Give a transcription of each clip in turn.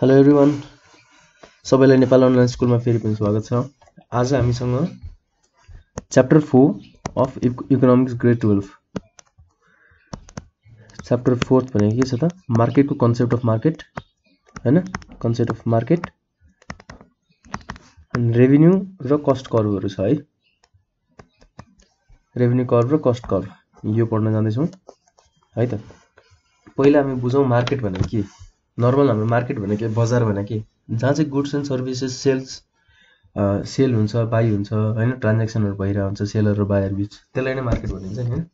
Hello everyone, सबैलाई Nepal online स्कुलमा फेरि पनि स्वागत छ। आज हामीसँग chapter 4 of economics grade 12 chapter 4 भनेको के छ त? मार्केटको कन्सेप्ट अफ मार्केट, हैन? कन्सेप्ट अफ मार्केट अनि रेभिन्यू र कस्ट कर्वहरु छ है। रेभिन्यू कर्व र कस्ट कर्व यो पढ्न जाँदैछौँ है त। पहिला हामी बुझौँ मार्केट भनेको के। नर्मल हाम्रो मार्केट भनेको के, बजार भनेको के, जहाँ चाहिँ गुड्स एन्ड सर्भिसेस सेल हुन्छ, बाई हुन्छ हैन, ट्रान्ज्याक्सनहरु भइरहेको हुन्छ सेलर र बायर बीच, त्यसलाई नै मार्केट भनिन्छ नि हैन।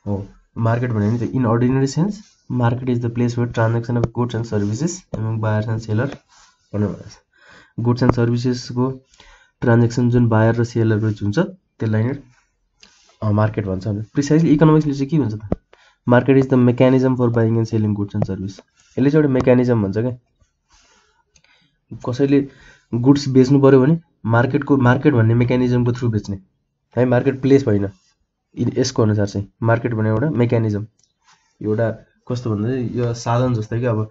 हो, मार्केट भनेको नि in ordinary sense market is the place where transaction of goods and services among buyers and seller भन्नु भएको छ। गुड्स एन्ड सर्भिसेसको ट्रान्ज्याक्सन जुन बायर र सेलर बीच हुन्छ त्यसलाई नै मार्केट भन्छ। प्रिसाइजली इकोनोमिक्सले चाहिँ के भन्छ त? Market is the mechanism for buying and selling goods and service. यसले चाहिँ एउटा मेकानिजम भन्छ क्या। कसैले गुड्स बेच्नु पर्यो भने मार्केट भन्ने मेकानिजमको थ्रु बेच्ने है, मार्केट प्लेस होइन। यसको अनुसार चाहिँ मार्केट भने एउटा मेकानिजम, एउटा कस्तो भन्दा चाहिँ यो साधन जस्तै कि अब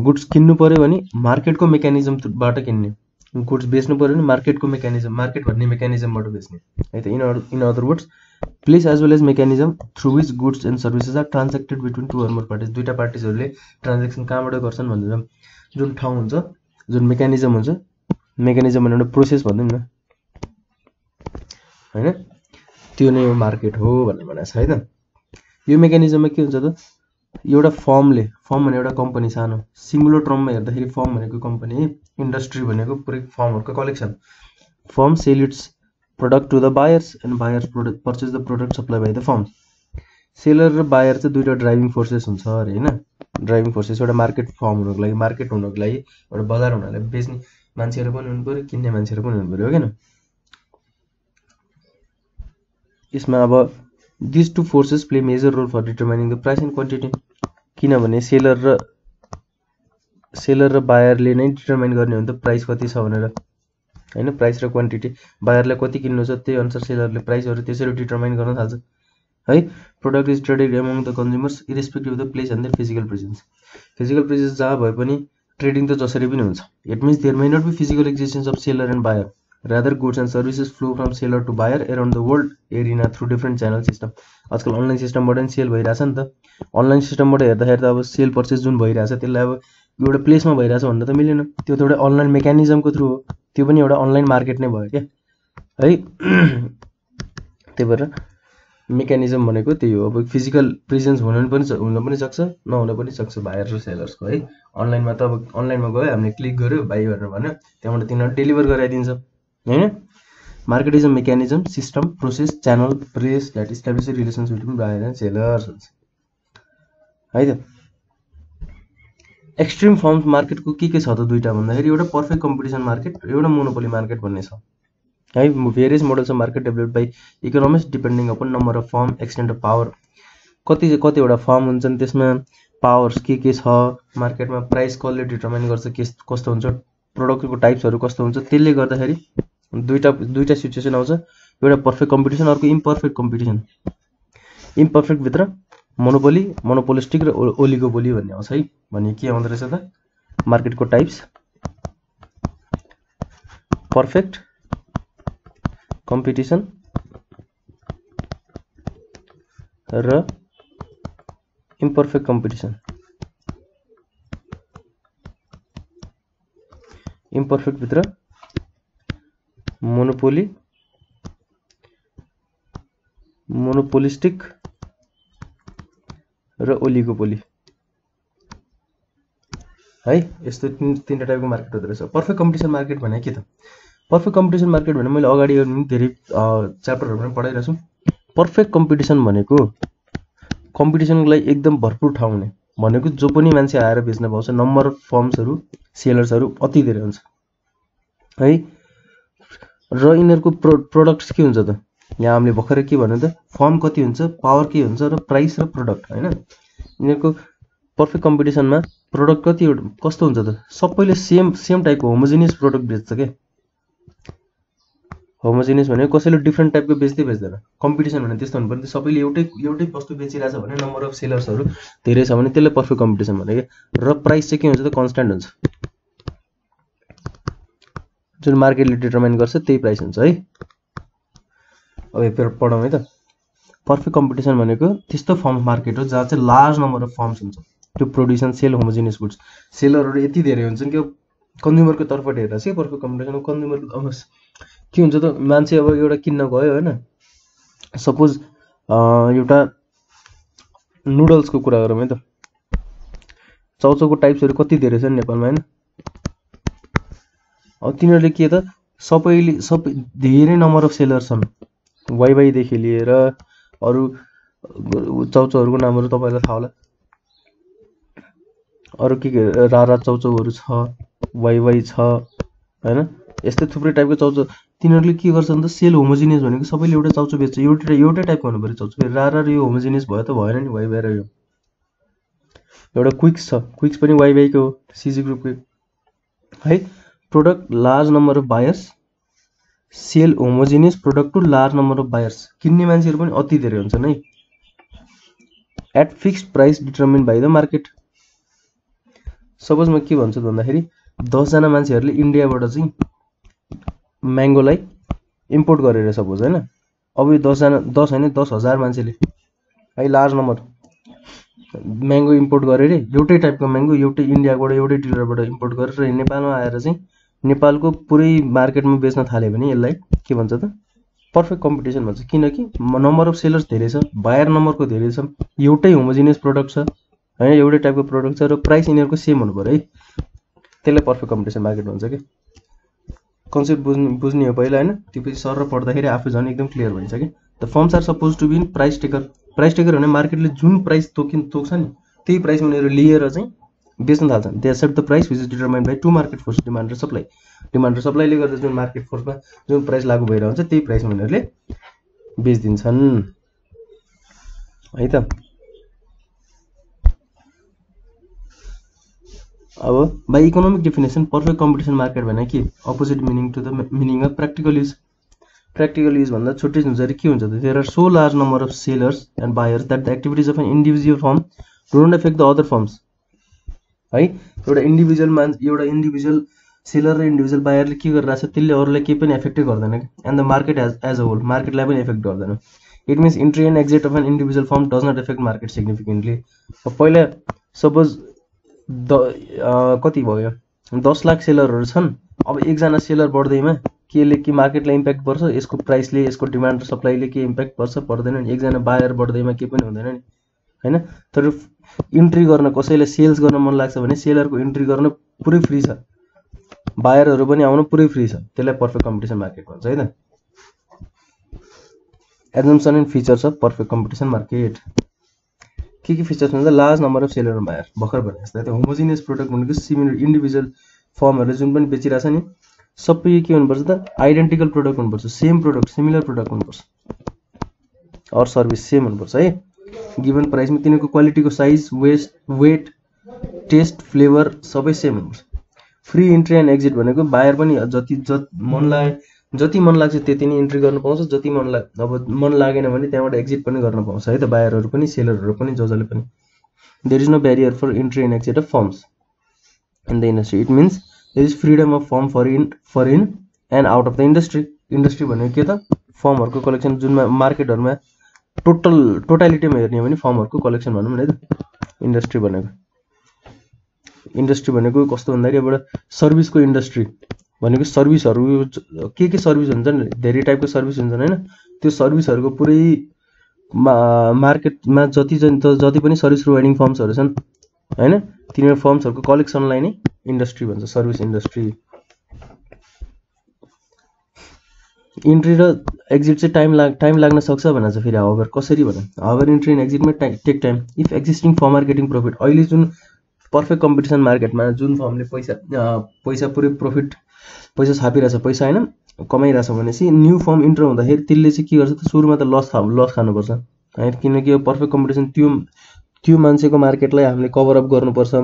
गुड्स किन्नु पर्यो भने मार्केटको मेकानिजमबाट किन्ने, गुड्स बेच्नु पर्यो भने मार्केटको मेकानिजम, मार्केट भन्ने मेकानिजमबाट बेच्ने है त। In other words, place as well as mechanism through which goods and services are transacted between two or more parties. दुईटा पार्टिजहरूले ट्रान्ज्याक्सन कहाँबाट गर्छन् भनेर जुन ठाउँ हुन्छ, जुन मेकानिजम हुन्छ, मेकानिजम भने एउटा प्रोसेस भनौँ न हैन, त्यो नै हो मार्केट हो भनेर भनेको छ है त। यो मेकानिजममा के हुन्छ त? एउटा फर्म भने एउटा कम्पनी, सानो सिंगुलर टर्ममा हेर्दाखेरि फर्म भनेको कम्पनी, इन्डस्ट्री भनेको पुरै फर्महरुको collection. Firm sell its product to the buyers and buyers purchase the product supply by the firm. Seller र बायर चाहिँ दुईटा ड्राइभिङ फोर्सेस हुन्छ अरे हैन। ड्राइभिङ फोर्सेस एउटा मार्केट फर्म हुनको लागि, मार्केट हुनको लागि, एउटा बजार हुनलाई बेच्ने मान्छेहरु पनि हुनु पर्यो, किन्ने मान्छेहरु पनि हुनु पर्यो, हो किन? यसमा अब this two forces play major role for determining the price and quantity. किनभने सेलर र बायरले नै डिटरमाइन गर्ने हो नि त प्राइस कति छ भनेर हैन। प्राइस र क्वान्टिटी, बायरलाई कति किन्नु छ त्यही अनुसार सेलरले प्राइसहरु त्यसरी डिटरमाइन गर्न थाल्छ है। Product is traded among the consumers irrespective of the place and the physical presence. Physical presence जहाँ भए पनि ट्रेडिङ त जसरी पनि हुन्छ। It means there may not be physical existence of seller and buyer, rather goods and services flow from seller to buyer around the world arena through different channel system. आजकल online सिस्टमबाट नि sale भइरहेछ नि त। Online सिस्टमबाट हेर्दाखेरि त अब sale purchase जुन भइरहेछ त्यसलाई अब एउटा प्लेसमा भइरहेछ भन्न त मिलेन। त्यो त एउटा अनलाइन मेकानिजमको थ्रु हो, त्यो पनि एउटा अनलाइन मार्केट नै भयो क्या है। त्यही भएर मेकानिजम भनेको त्यही हो। अब फिजिकल प्रेजेन्स हुन पनि सक्छ, नहुन पनि सक्छ बायर र सेलर्सको है। अनलाइनमा त अब अनलाइनमा गयो, हामीले क्लिक गर्यो, बाई भनेर भन्यो, त्यहाँबाट तिनीहरूले डेलिभर गराइदिन्छ हैन। Market is a mechanism, system, process, channel, place that establish relations between buyer and sellers है त। एक्सट्रिम फर्म्स मार्केटको के छ त? दुईटा भन्दाखेरि एउटा पर्फेक्ट कम्पिटिसन मार्केट, एउटा मोनोपोली मार्केट भन्ने छ है। Various models of market develop by economics depending upon number of form, extent of power. कतिवटा फर्म हुन्छन्, त्यसमा पावर्स के छ मार्केटमा, प्राइस कसले डिटरमाइन गर्छ, कस्तो हुन्छ, प्रोडक्टको टाइप्सहरु कस्तो हुन्छ, त्यसले गर्दाखेरि दुईटा सिचुएसन आउँछ। एउटा पर्फेक्ट कम्पिटिसन, अर्को इम्पर्फेक्ट कम्पिटिसन। इम्पर्फेक्ट भित्र मोनोपोली, मोनोपोलिस्टिक र ओलिगोपोली भन्ने आउँछ है। भने के आउँदो रहेछ त? मार्केटको टाइप्स, पर्फेक्ट कम्पिटिसन र इम्पर्फेक्ट कम्पिटिसन। इम्पर्फेक्ट भित्र मोनोपोली, मोनोपोलिस्टिक र ओलिगोपोली है। यस्तो तीनटा टाइपको मार्केट हुँदो रहेछ। पर्फेक्ट कम्पिटिसन मार्केट भने के त? पर्फेक्ट कम्पिटिसन मार्केट भने मैले अगाडि धेरै च्याप्टरहरुमा पढाइरहेछु। पर्फेक्ट कम्पिटिसन भनेको कम्पिटिसनको लागि एकदम भरपुर ठाउँ हुने भनेको, जो पनि मान्छे आएर बेच्न पाउँछ। नम्बर अफ फर्म्सहरु, सेलर्सहरु अति धेरै हुन्छ है। र यिनीहरुको प्रोडक्ट्स के हुन्छ त? यहाँ हामीले भर्खरै के भन्यो त? फर्म कति हुन्छ, पावर के हुन्छ, र प्राइस र प्रोडक्ट हैन। यिनीहरुको पर्फेक्ट कम्पिटिसनमा प्रोडक्ट कस्तो हुन्छ त? सबैले सेम टाइपको होमोजेनियस प्रोडक्ट बेच्छ के होमोजेनियस भने कसैले डिफ्रेन्ट टाइपको बेच्दैन। कम्पिटिसन भने त्यस्तो हुनु पर्दैन, सबैले एउटै वस्तु बेचिरहेछ भने नम्बर अफ सेलर्सहरू धेरै छ भने त्यसले पर्फेक्ट कम्पिटिसन भने के। र प्राइस चाहिँ के हुन्छ त कन्स्ट्यान्ट हुन्छ, जुन मार्केटले डिटरमाइन गर्छ त्यही प्राइस हुन्छ है। अब यो पढौँ है त। पर्फेक्ट कम्पिटिसन भनेको त्यस्तो फर्म मार्केट हो जहाँ चाहिँ लार्ज नम्बर अफ फर्म्स हुन्छ to produce and sell homogeneous goods. सेलरहरू यति धेरै हुन्छन् कि कन्ज्युमरको तर्फबाट हेर्दा चाहिँ पर्फेक्ट कम्पिटिसन कन्ज्युमरको अब के हुन्छ त, मान्छे अब एउटा किन्न गयो होइन, सपोज एउटा नुडल्सको कुरा गरौँ है त, चाउचाउको टाइप्सहरू कति धेरै छन् नेपालमा होइन। अब तिनीहरूले के त सबै धेरै नम्बर अफ सेलर छन्, वाइवाईदेखि लिएर अरू चाउचाउहरूको नामहरू तपाईँलाई थाहा होला, अरू के रारा चाउचाउहरू छ, वाइवाई छ होइन, यस्तै थुप्रै टाइपको चाउचाउ। तिनीहरूले के गर्छ भने त सेल होमोजिनियस भनेको सबैले एउटा चाउचाउ बेच्छ, एउटै टाइपको हुनु पऱ्यो चाउचाउ। रारा र यो होमोजिनियस भयो त भएन नि, वाइवाई र यो। एउटा क्विक्स छ, क्विक्स पनि वाइवाईको हो, सिजी ग्रुपको है। Product large number of buyers, sell homogeneous product to large number of buyers, किन्ने मान्छेहरू पनि अति धेरै हुन्छन् है। At fixed price determine by the market. Suppose म के भन्छु भन्दाखेरि 10 जना मान्छेहरूले इन्डियाबाट चाहिँ म्याङ्गोलाई इम्पोर्ट गरेर सपोज होइन, अब यो 10 होइन 10,000 मान्छेले है लार्ज नम्बर म्याङ्गो इम्पोर्ट गरेर एउटै टाइपको म्याङ्गो एउटै इन्डियाबाट एउटै डिलरबाट इम्पोर्ट गरेर नेपालमा आएर चाहिँ नेपालको पुरै मार्केटमा बेच्न थाल्यो भने यसलाई के भन्छ त पर्फेक्ट कम्पिटिसन भन्छ। किनकि नम्बर अफ सेलर्स धेरै छ, बायर नम्बरको धेरै छ, एउटै होमोजिनियस प्रोडक्ट छ होइन, एउटै टाइपको प्रोडक्ट छ र प्राइस यिनीहरूको सेम हुनु पऱ्यो है, त्यसलाई पर्फेक्ट कम्पिटिसन मार्केट भन्छ कि। कन्सेप्ट बुझ्ने हो पहिला होइन, त्यसपछि सर र पढ्दाखेरि आफू झन् एकदम क्लियर भइन्छ कि। The firms are suppose to be in price taker. Price taker भने मार्केटले जुन प्राइस तोक्छ नि त्यही प्राइस उनीहरू लिएर चाहिँ बेच्न थाल्छन्। They set the price which is determined by to market force, demand र सप्लाई। डिमान्ड र सप्लाईले गर्दा जुन मार्केट फोर्समा जुन प्राइस लागू भइरहेको हुन्छ त्यही प्राइसमा उनीहरूले बेचिदिन्छन् है त। अब by economic definition perfect competition market भने के, opposite meaning to the meaning of practical use. Practical use भन्दा छुट्टै हुन्छ के हुन्छ त, there are so large number of sellers and buyers that the activities of an individual firm don't affect the other firms है। एउटा individual seller र individual बायरले के गरिरहेछ त्यसले अरूलाई केही पनि एफेक्टै गर्दैन कि। And the market as a whole, मार्केटलाई पनि एफेक्ट गर्दैन। It means entry and exit of an individual firm does not affect market significantly. पहिला सपोज कति भयो 10 लाख सेलरहरू छन्, अब एकजना सेलर बढ्दैमा केले के मार्केटलाई इम्प्याक्ट पर्छ, यसको प्राइसले यसको डिमान्ड र सप्लाईले के इम्प्याक्ट पर्छ पर्दैन नि। एकजना बायर बढ्दैमा केही पनि हुँदैन नि होइन। तर इन्ट्री गर्न कसैलाई सेल्स गर्न मन लाग्छ भने सेलरको इन्ट्री गर्न पुरै फ्री छ, बायरहरू पनि आउन पुरै फ्री छ, त्यसलाई पर्फेक्ट कम्पिटिसन मार्केट भन्छ है त। Assumption and features of perfect competition market के फिचर्स हुन्छ, large number of seller buyer, भर्खर भने जस्तै त्यो होमोजिनियस प्रोडक्ट भनेको सिमिलर इन्डिभिजुअल फर्महरूले जुन पनि बेचिरहेछ नि सबै के हुनुपर्छ त आइडेन्टिकल प्रोडक्ट हुनुपर्छ, सेम प्रोडक्ट सिमिलर प्रोडक्ट हुनुपर्छ, अर सर्भिस सेम हुनुपर्छ है। गिभन प्राइसमा तिनीहरूको क्वालिटीको साइज वेट टेस्ट फ्लेभर सबै सेम हुनुपर्छ। फ्री इन्ट्री एन्ड एक्जिट भनेको बायर पनि जति मन लाग्छ त्यति नै इन्ट्री गर्न पाउँछ, जति अब मन लागेन भने त्यहाँबाट एक्जिट पनि गर्न पाउँछ है त, बायरहरू पनि सेलरहरू पनि जसले पनि। There is no barrier for entry and exit of firms in the industry. It means there is freedom of firm for in and out of the industry. Industry भनेको के त, फर्महरूको कलेक्सन, जुनमा मार्केटहरूमा टोटालिटीमा हेर्ने हो भने फर्महरूको कलेक्सन भनौँ न है त। इन्डस्ट्री भनेको कस्तो भन्दाखेरि एउटा सर्भिसको इन्डस्ट्री भनेको सर्भिसहरू के सर्भिस हुन्छन्, धेरै टाइपको सर्भिस हुन्छन् होइन। त्यो सर्भिसहरूको पुरै मार्केटमा जति पनि सर्भिस प्रोभाइडिङ फर्म्सहरू छन् होइन, तिनीहरू फर्म्सहरूको कलेक्सनलाई नै इन्डस्ट्री भन्छ, सर्भिस इन्डस्ट्री। इन्ट्री र एक्जिट चाहिँ टाइम लाग्न सक्छ भनेर चाहिँ फेरि हाउएभर कसरी भने, हाउएभर इन्ट्री एन्ड एक्जिटमा take time if existing firm are getting profit. अहिले जुन पर्फेक्ट कम्पिटिसन मार्केटमा जुन फर्मले पैसा पुरै प्रफिट पैसा छापिरहेछ, पैसा होइन कमाइरहेछ भनेपछि न्यू फर्म इन्टर हुँदाखेरि त्यसले चाहिँ के गर्छ त सुरुमा त लस खानुपर्छ है, किनकि यो पर्फेक्ट कम्पिटिसन त्यो मान्छेको मार्केटलाई हामीले कभर अप गर्नुपर्छ।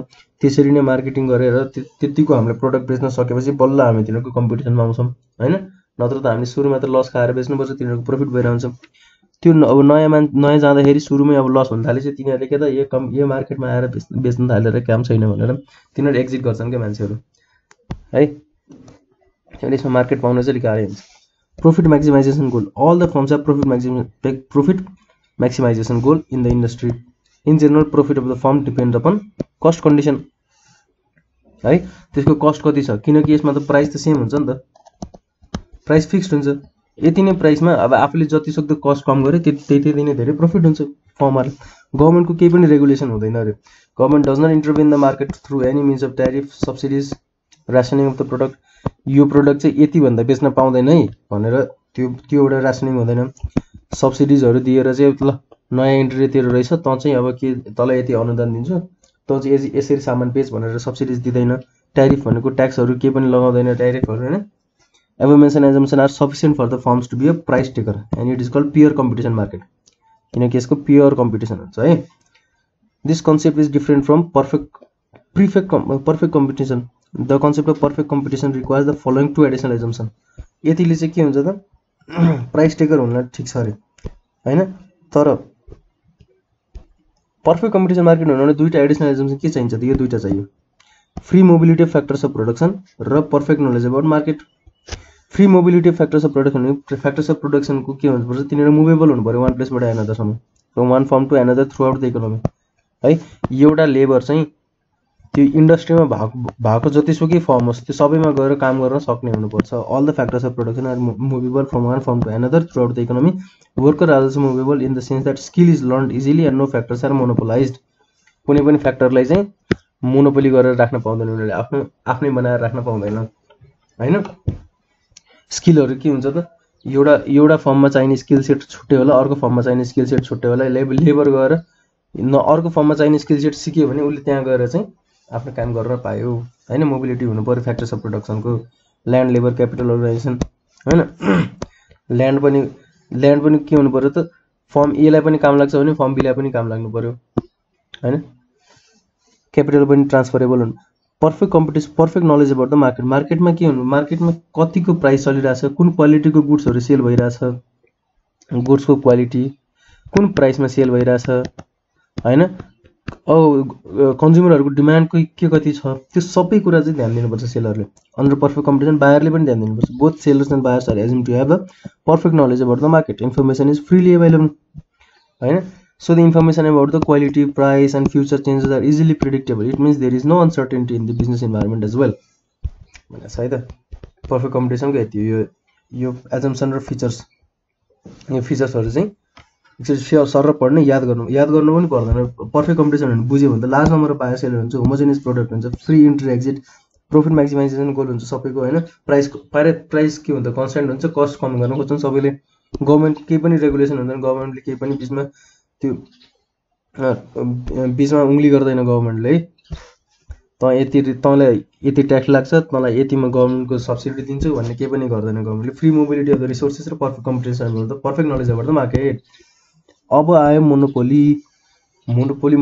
त्यसरी नै मार्केटिङ गरेर त्यतिको हामीले प्रोडक्ट बेच्न सकेपछि बल्ल हामी तिनीहरूको कम्पिटिसनमा आउँछौँ होइन। नत्र त हामीले सुरुमा त लस खाएर बेच्नुपर्छ, तिनीहरूको प्रफिट भएर हुन्छ। त्यो अब नयाँ जाँदाखेरि सुरुमै अब लस हुन थालेपछि तिनीहरूले के त यो मार्केटमा आएर बेच्न थालेर काम छैन भनेर तिनीहरू एक्जिट गर्छन् क्या मान्छेहरू है। त्यसले यसमा मार्केट पाउन चाहिँ गाह्रै हुन्छ। Profit maximization goal, all the firms have profit maximization goal in the industry. In general profit of the firm depends upon cost condition है। त्यसको कस्ट कति छ, किनकि यसमा त प्राइस त सेम हुन्छ नि त, प्राइस फिक्स्ड हुन्छ। यति नै प्राइसमा अब आफूले जति सक्दो कस्ट कम गरे त्यति नै धेरै प्रॉफिट हुन्छ फर्महरुलाई। गभर्नमेन्टको केही पनि रेगुलेसन हुँदैन अरे। Government does not intervene the market through any means of tariff, subsidies, rationing of the product. यो प्रोडक्ट चाहिँ यति भन्दा बेच्न पाउँदैन है भनेर त्यो एउटा राशनिङ हुँदैन। सब्सिडिजहरु दिएर चाहिँ ल नयाँ एन्ट्री तेरो रहेछ, त चाहिँ अब के तँलाई यति अनुदान दिन्छु, त चाहिँ यसरी सामान बेच भनेर सब्सिडिज दिँदैन। टैरिफ भनेको ट्याक्सहरु के पनि लगाउँदैन टैरिफहरु हैन। Above mentioned assumptions are sufficient for the firms to be a price taker and it is called pure competition market. किनकि यसको प्योर कम्पिटिसन हुन्छ है। This concept is different from perfect competition. The concept of perfect competition requires the following two additional assumptions. यतिले चाहिँ के हुन्छ त price taker हुन ठीक छ अरे हैन। तर पर्फेक्ट कम्पिटिसन मार्केट हुनले दुईटा एडिशनल एजम्पसन के चाहिन्छ त, यो दुईटा चाहियो। Free mobility of factors of production र perfect knowledge about market. Free mobility of factors of production, factors of प्रोडक्सनको के हुन्छ पर्छ, तिनीहरु मुभेबल हुनु पर्यो वान प्लेसबाट अनदर सम्म, from one firm to another throughout the economy है। एउटा लेबर चाहिँ त्यो इन्डस्ट्रीमा भएको जतिसुकै फर्म होस् त्यो सबैमा गएर काम गर्न सक्ने हुनुपर्छ। All the factors of production are movable from one firm to another throughout the economy. Worker are also movable in the sense that skill is learned easily and no factors are monopolized. कुनै पनि फ्याक्टरलाई चाहिँ monopoly गरेर राख्न पाउँदैन, उनीहरूले आफ्नै बनाएर राख्न पाउँदैन हैन। स्किलहरु के हुन्छ त, एउटा फर्ममा चाहिने स्किल सेट छुट्टै होला, अर्को फर्ममा चाहिने स्किल सेट छुट्टै होला। लेबर गएर अर्को फर्ममा चाहिने स्किल सेट सिक्यो भने उसले त्यहाँ गएर चाहिँ आफ्नो काम गर्न पायो हैन। मोबिलिटी हुनु पर्यो फ्याक्टर्स अफ प्रोडक्सनको। ल्यान्ड, लेबर, क्यापिटल, अर्गनाइजेसन हैन। ल्यान्ड पनि के हुनु पर्यो त, फर्म ए लाई पनि काम लाग्छ भने फर्म बी लाई पनि काम लाग्नु पर्यो हैन। क्यापिटल पनि ट्रान्सफरेबल हुनु। Perfect competition, perfect knowledge about the market. मार्केटमा के हुनु, मार्केटमा कतिको प्राइस चलिरहेछ, कुन क्वालिटीको गुड्सहरु सेल भइरहेछ, गुड्सको क्वालिटी कुन प्राइसमा सेल भइरहेछ हैन। कन्ज्युमरहरुको डिमान्ड के कति छ, त्यो सबै कुरा चाहिँ ध्यान दिनुपर्छ सेलरले। अन्डर पर्फेक्ट कम्पिटिसन बायरले पनि ध्यान दिनुपर्छ। Both sellers and buyers are assumed to have the perfect knowledge about the market. Information is freely available हैन। So the information about the quality, price and future changes are easily predictable. It means there is no uncertainty in the business environment as well. भनेछ है त perfect कम्पिटिसनको यति यो assumption र features. यो फिचर्सहरु चाहिँ एकचोटी सर पढ्न याद गर्नु पनि पर्दैन। पर्फेक्ट कम्पिटिसन भने बुझ्यो भने त large number of buyer seller हुन्छ, होमोजेनियस प्रोडक्ट हुन्छ, free entry exit, profit maximization goal हुन्छ सबैको हैन। प्राइस के हुन्छ, कन्स्टेन्ट हुन्छ, कस्ट कम गर्न खोज्छन् सबैले। गभर्नमेन्ट केही पनि रेगुलेसन हुँदैन, गभर्नमेन्टले केही पनि बीचमा त्यो बीचमा उंगली गर्दैन गभर्नमेन्टले है। तँलाई यति ट्याक्स लाग्छ, तँलाई यतिमा गभर्नमेन्टको सब्सिडी दिन्छु भन्ने केही पनि गर्दैन गभर्नमेन्टले। Free mobility of the resources र perfect competition of the perfect knowledge about the market. अब आयो मोनोपोली। मोनोपोली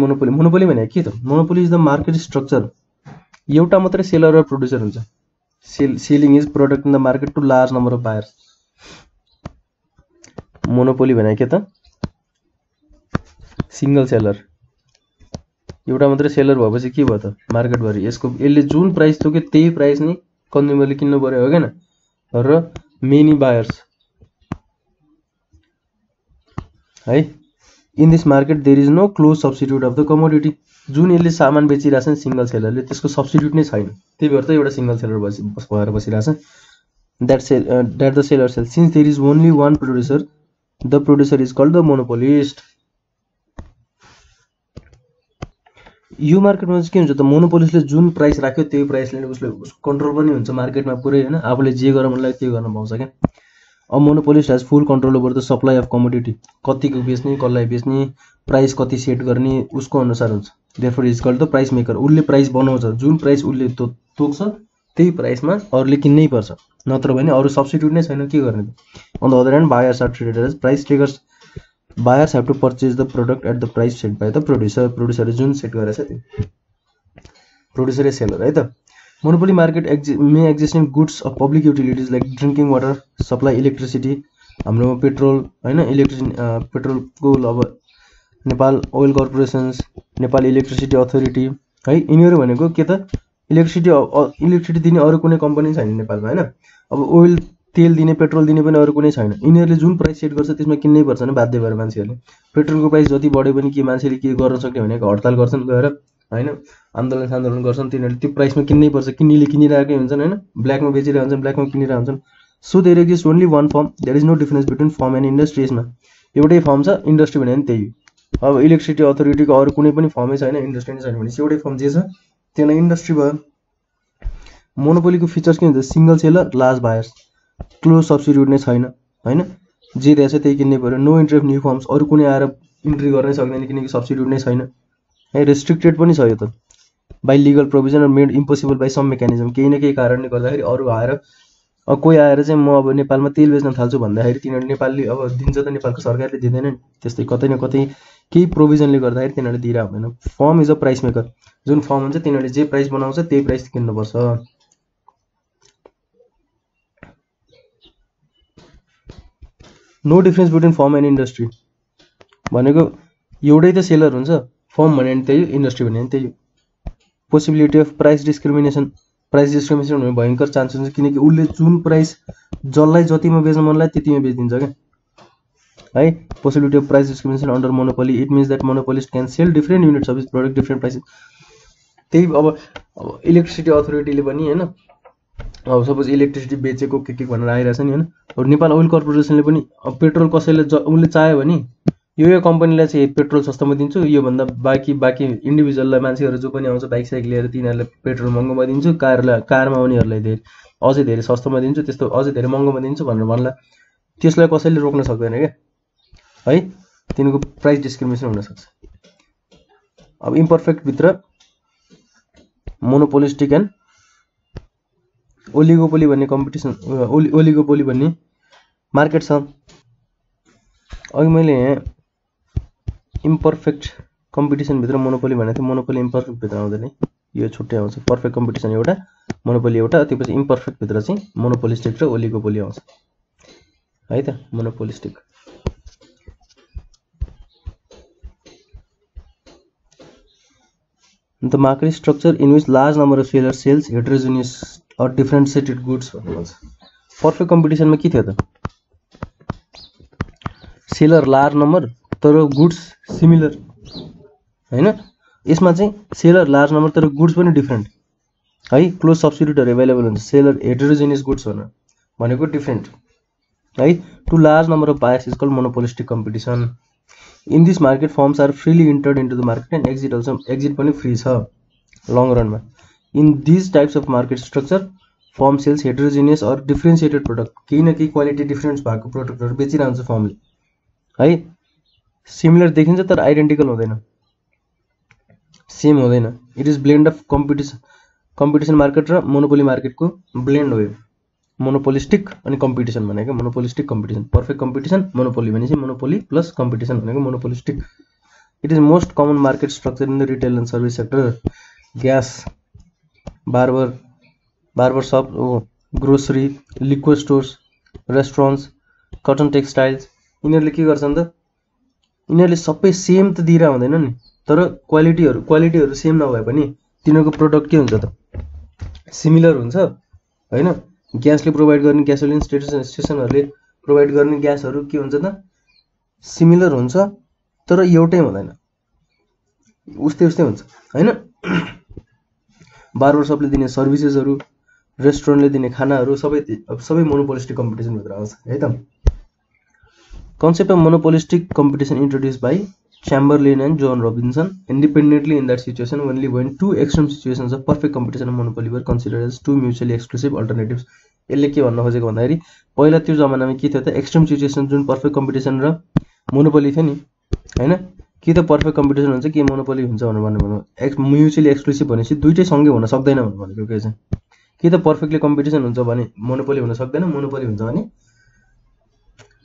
भने के त, monopoly is the market structure. एउटा मात्रै सेलर र प्रोड्युसर हुन्छ। Selling is product in the market to large number of buyers. Monopoly भने के त, सिंगल सेलर। एउटा मात्रै सेलर भएपछि के भयो त, मार्केट भरि यसले जुन प्राइस तोक्यो त्यही प्राइस नै कन्ज्युमरले किन्नु पर्यो हो हैन। र मेनी बायर्स है। In this market there is no close substitute of the commodity. जुन यसले सामान बेचिरहेछ नि सिंगल सेलरले, त्यसको सब्स्टिट्युट नै छैन, त्यही भएर त एउटा सिंगल सेलर भएर बसिरहेछ। That the seller sell. Since there is only one producer, the producer is called the monopolist. यो मार्केटमा चाहिँ के हुन्छ त, मोनोपोलिस्टले जुन प्राइस राख्यो त्यही प्राइसले उसले कन्ट्रोल पनि हुन्छ मार्केटमा पुरै हैन। आफूले जे गर्न मन लाग्यो त्यही गर्न पाउँछ क्या। अब monopolist has full control over the supply of commodity. कतिको बेच्ने, कसलाई बेच्ने, प्राइस कति सेट गर्ने उसको अनुसार हुन्छ। Therefore is called the price maker. उसले प्राइस बनाउँछ, जुन प्राइस उसले तोक्छ त्यही प्राइसमा अरूले किन्नै पर्छ, नत्र भने अरू सब्स्टिट्युट नै छैन, के गर्ने त। On the other hand buyers are traded as price takers. Buyers have to purchase the product at the price set by the producer. प्रोड्युसरले जुन सेट गरेछ त्यो प्रोड्युसरै सेलर है त। Monopoly market may exist in goods of public utilities like drinking water, supply, electricity, हाम्रो petrol हैन electricity पेट्रोलको अब Nepal oil corporations, Nepal electricity authority है यिनीहरू भनेको के त इलेक्ट्रिसिटी दिने अरु कुनै कम्पनी छैन नेपालमा हैन। अब ओइल तेल दिने पेट्रोल दिने पनि अरु कुनै छैन। यिनीहरूले जुन प्राइस सेट गर्छ त्यसमा किन्नै पर्छ नि बाध्य भएर मान्छेहरूले। पेट्रोलको प्राइस जति बढ्यो पनि के मान्छेले के गर्न सक्ने भनेको हडताल गर्छन् गएर हैन, आन्दोलन गर्छन्, तिनीहरूले त्यो प्राइसमा किन्नै पर्छ। किन्नेले किनिरहेकै हुन्छन् हैन, ब्ल्याकमा बेचिरहेका हुन्छन्, ब्ल्याकमा किनिरहेका हुन्छन्। So there exist only one firm, there is no difference between firm and industry. यसमा एउटै फर्म छ, इन्डस्ट्री भने पनि त्यही हो। अब इलेक्ट्रिसिटी अथोरिटीको अरु कुनै पनि फर्मै छैन, इन्डस्ट्री नै छैन भने एउटै फर्म जे छ त्यो नै इन्डस्ट्री भयो। मोनोपोलीको फिचर्स के हुन्छ? Single seller, large buyers, close substitute नै छैन हैन, जे दिएछ त्यही किन्नै पर्यो। No entry of new firms, अरु कुनै आएर इन्ट्री गर्नै सक्दैन किनकि सब्स्टिट्युट नै छैन है। रेस्ट्रिक्टेड पनि छ यो त बाइ लिगल प्रोभिजन र made impossible by some mechanism. केही न केही कारणले गर्दाखेरि अरु आएर कोही आएर चाहिँ म अब नेपालमा तेल बेच्न थाल्छु भन्दाखेरि तिनीहरूले नेपालले अब दिन्छ त, नेपालको सरकारले दिँदैन नि। त्यस्तै कतै न कतै केही प्रोभिजनले गर्दाखेरि तिनीहरूले दिइरा हुँदैन। Firm is a price maker, जुन फर्म हुन्छ तिनीहरूले जे प्राइस बनाउँछ त्यही प्राइस किन्नुपर्छ। No difference between firm and industry भनेको एउटै त सेलर हुन्छ, फर्म भने पनि त्यही हो, इन्डस्ट्री भने पनि त्यही हो। पोसिबिलिटी अफ प्राइस डिस्क्रिमिनेसन हुने भयङ्कर चान्स हुन्छ किनकि उसले जुन प्राइस जसलाई जतिमा बेच्न मन लाग्यो त्यतिमा बेचिदिन्छ क्या है। Possibility of price discrimination under monopoly, it means that monopolist can sell different units of his product different prices. त्यही अब इलेक्ट्रिसिटी अथोरिटीले पनि हैन, अब सपोज इलेक्ट्रिसिटी बेचेको के भनेर आइरहेछ नि हैन। अब नेपाल ओइल कर्पोरेसनले पनि अब पेट्रोल कसैले उसले चाह्यो भने यो कम्पनीलाई चाहिँ पेट्रोल सस्तोमा दिन्छु, यो भन्दा बाँकी इन्डिभिजुअललाई मान्छेहरू जो पनि आउँछ बाइक साइक लिएर तिनीहरूलाई पेट्रोल महँगोमा दिन्छु, कारमा आउनेहरूलाई अझै धेरै सस्तोमा दिन्छु, त्यस्तो अझै धेरै महँगोमा दिन्छु भनेर भन्ला त्यसलाई कसैले रोक्न सक्दैन क्या है। तिनीको प्राइस डिस्क्रिमिनेसन हुन सक्छ। अब इम्परफेक्ट भित्र मोनोपोलिस्टिक एन्ड ओलिगोपोली भन्ने कम्पिटिसन, ओलिगोपोली भन्ने मार्केट छ। अघि मैले यहाँ इम्परफेक्ट कम्पिटिसन भित्र मोनोपोली भनेको थियो, मोनोपोली इम्परफेक्ट भित्र आउँदैन, यो छुट्टै आउँछ। पर्फेक्ट कम्पिटिसन एउटा, मोनोपोली एउटा, त्यसपछि इम्परफेक्ट भित्र चाहिँ मोनोपोलिस्टिक र ओलिगोपोली आउँछ है त। Monopolistic the market structure in which large number of seller sells heterogeneous or differentiated goods भन्ने भन्छ। पर्फेक्ट कम्पिटिसनमा के थियो त? सेलर लार्ज नम्बर तर गुड्स सिमिलर हैन। यसमा चाहिँ सेलर लार्ज नम्बर तर गुड्स पनि डिफ्रेन्ट है। क्लोज सब्स्टिट्युटहरु अवेलेबल हुन्छ। सेलर हेटेरोजेनियस गुड्स भनेको डिफ्रेन्ट है। To large number of buyers is called monopolistic competition. In this market firms are freely entered into the market and exit also, exit पनि free छ long रनमा। In this types of market structure firm sells heterogeneous or differentiated product, केही न केही quality difference भएको प्रोडक्टहरु बेचिरहन्छ फर्मले है। Similar देखिन्छ तर आइडेन्टिकल हुँदैन, सेम हुँदैन। It is blend of competition market र मोनोपोली मार्केटको ब्लेन्ड हो यो। मोनोपोलिस्टिक अनि कम्पिटिसन भनेको monopolistic competition. Perfect competition monopoly भनेपछि मोनोपोली प्लस कम्पिटिसन भनेको monopolistic. It is most common market structure in the retail and service sector. Gas, barber shop, grocery, liquid stores, restaurants, cotton textiles, यिनीहरूले के गर्छन् त? यिनीहरूले सबै same त दिइरा हुँदैन नि, तर क्वालिटीहरु सेम नभए पनि तिनीहरूको प्रोडक्ट के हुन्छ त? सिमिलर हुन्छ हैन। ग्यासले प्रोभाइड गर्ने ग्यासोलिन स्टेसनहरूले प्रोभाइड गर्ने ग्यासहरु के हुन्छ त? सिमिलर हुन्छ तर एउटै हुँदैन, उस्तै हुन्छ हैन। बार्बर शपले दिने सर्भिसेसहरु, रेस्टुरेन्टले दिने खानाहरु सबै मोनोपोलिस्टिक कम्पिटिसन भित्र आउँछ है त। Concept of monopolistic competition introduced by Chamberlain and John Robinson independently in that situation only when two extreme situations of perfect competition and monopoly were considered as two mutually exclusive alternatives. यसले के भन्न खोजेको भन्दाखेरि पहिला त्यो जमानामा के थियो त? एक्सट्रिम सिचुएसन जुन पर्फेक्ट कम्पिटिसन र मोनोपोली थियो नि हैन। कि त पर्फेक्ट कम्पिटिसन हुन्छ कि मोनोपोली हुन्छ भनेर म्युचुअली एक्सक्लुसिभ भनेपछि दुईटै सँगै हुन सक्दैन भनेको के चाहिँ? कि त पर्फेक्टली कम्पिटिसन हुन्छ भने मोनोपोली हुन सक्दैन, मोनोपोली हुन्छ भने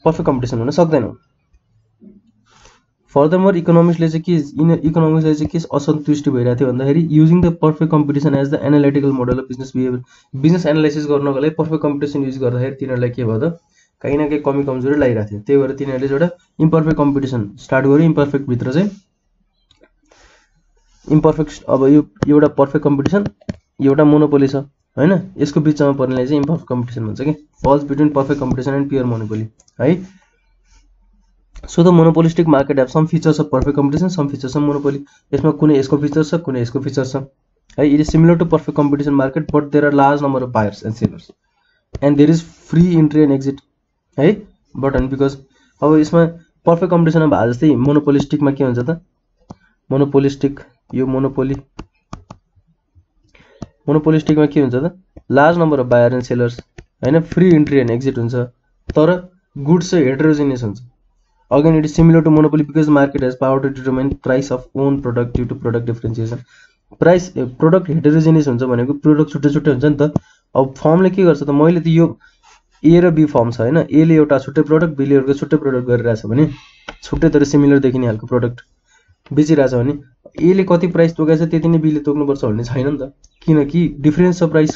पर्फेक्ट कम्पिटिसन हुन सक्दैन। फर्दरमोर इकोनोमिक्सले चाहिँ के असन्तुष्टि भइरहेको थियो भन्दाखेरि using the perfect competition as the analytical model of business behaviour, business analysis गर्नको लागि पर्फेक्ट कम्पिटिसन युज गर्दाखेरि तिनीहरूलाई के भयो त कहीँ न कहीँ कमी कमजोरी लागिरहेको थियो। त्यही भएर तिनीहरूले एउटा इम्पर्फेक्ट कम्पिटिसन स्टार्ट गर्यो। इम्पर्फेक्टभित्र चाहिँ इम्पर्फेक्ट, अब यो एउटा पर्फेक्ट कम्पिटिसन एउटा मोनोपोली छ होइन, यसको बिचमा पर्नेलाई चाहिँ इम्पर्फेक्ट कम्पिटिसन भन्छ कि, falls between perfect competition and pure monopoly है। So the monopolistic market have some features of perfect competition, some features of monopoly. यसमा कुनै यसको फिचर छ, कुनै यसको फिचर छ है। It is similar to perfect competition market but there are large number of buyers and sellers and there is free entry and exit है। But and because अब यसमा पर्फेक्ट कम्पिटिसनमा भए जस्तै मोनोपोलिस्टिकमा के हुन्छ त, मोनोपोलिस्टिक यो मोनोपोलिस्टिकमा के हुन्छ त, large number of buyer and sellers होइन, फ्री इन्ट्री एन्ड एक्जिट हुन्छ, तर गुड्स चाहिँ हेटेरोजेनियस हुन्छ। Again it is similar to monopoly because market has power to determine price of own product due to product differentiation. Price product heterogeneous हुन्छ भनेको product छुट्टै छुट्टै हुन्छ नि त। अब फर्मले के गर्छ त, मैले त यो ए र बी फर्म छ होइन, ए ले एउटा छुट्टै प्रोडक्ट, बीले एउटा छुट्टै प्रोडक्ट गरिरहेछ भने, छुट्टै तर सिमिलर देखिने खालको प्रोडक्ट बेचिरहेछ भने ए ले कति प्राइस तोकेछ त्यति नै बीले तोक्नुपर्छ भन्ने छैन नि त, किनकि डिफ्रेन्स छ प्राइस,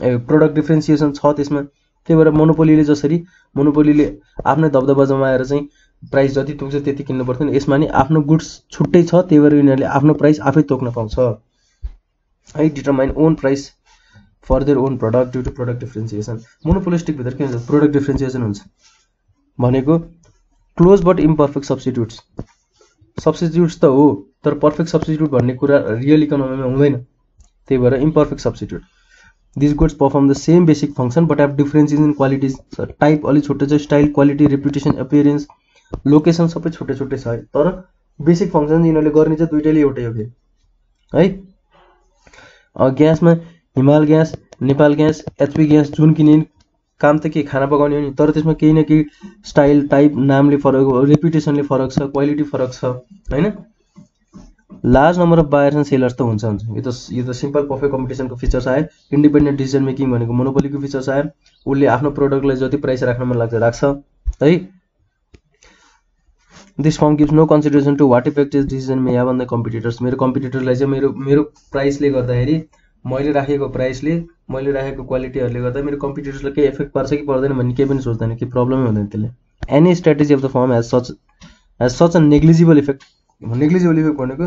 प्रोडक्ट डिफ्रेन्सिएसन छ त्यसमा। त्यही भएर मोनोपोलीले आफ्नै दबदबा जमाएर चाहिँ प्राइस जति तोक्छ त्यति किन्नु पर्दैन। यसमा नि आफ्नो गुड्स छुट्टै छ, त्यही भएर यिनीहरूले आफ्नो प्राइस आफै तोक्न पाउँछ है। Determine own price for their own product due to product differentiation. Monopolistic भित्र के हुन्छ, प्रोडक्ट डिफ्रेन्सिएसन हुन्छ भनेको close but imperfect substitutes. Substitutes त हो तर पर्फेक्ट सब्स्टिट्युट भन्ने कुरा रियल इकोनोमीमा हुँदैन, त्यही भएर imperfect substitute. This goods perform the same basic function but have differences in qualities. Type अलिक छुट्टै छ, style, quality, reputation, appearance, location सबै छुट्टै छुट्टै छ है, तर बेसिक फङ्सन यिनीहरूले गर्ने चाहिँ दुइटैले एउटै हो फेरि है। ग्यासमा हिमाल gas, Nepal gas, HP gas जुन किने काम त के खाना पकाउने हो नि, तर त्यसमा केही न केही स्टाइल, टाइप, नामले फरक, रेपुटेसनले फरक छ, क्वालिटी फरक छ होइन। Large number of buyers and sellers त हुन्छ, यो त सिम्पल पर्फेक्ट कम्पिटिसनको फिचर्स आयो। इन्डिपेन्डेन्ट डिसिजन मेकिङ भनेको मोनोपोलीको फिचर्स आयो। उसले आफ्नो प्रोडक्टलाई जति प्राइस राख्न मन लाग्छ राख्छ है। This firm gives no consideration to what effect is decision may have on the competitors. मेरो कम्पिटिटरलाई चाहिँ मेरो प्राइसले गर्दाखेरि, मैले राखेको प्राइसले, मैले राखेको क्वालिटीहरूले गर्दा मेरो कम्पिटिटर्सलाई केही इफेक्ट पर्छ कि पर्दैन भन्ने केही पनि सोच्दैन, कि प्रब्लमै हुँदैन त्यसले। Any strategy of the firm has such a negligible effect. Negligible effect भनेको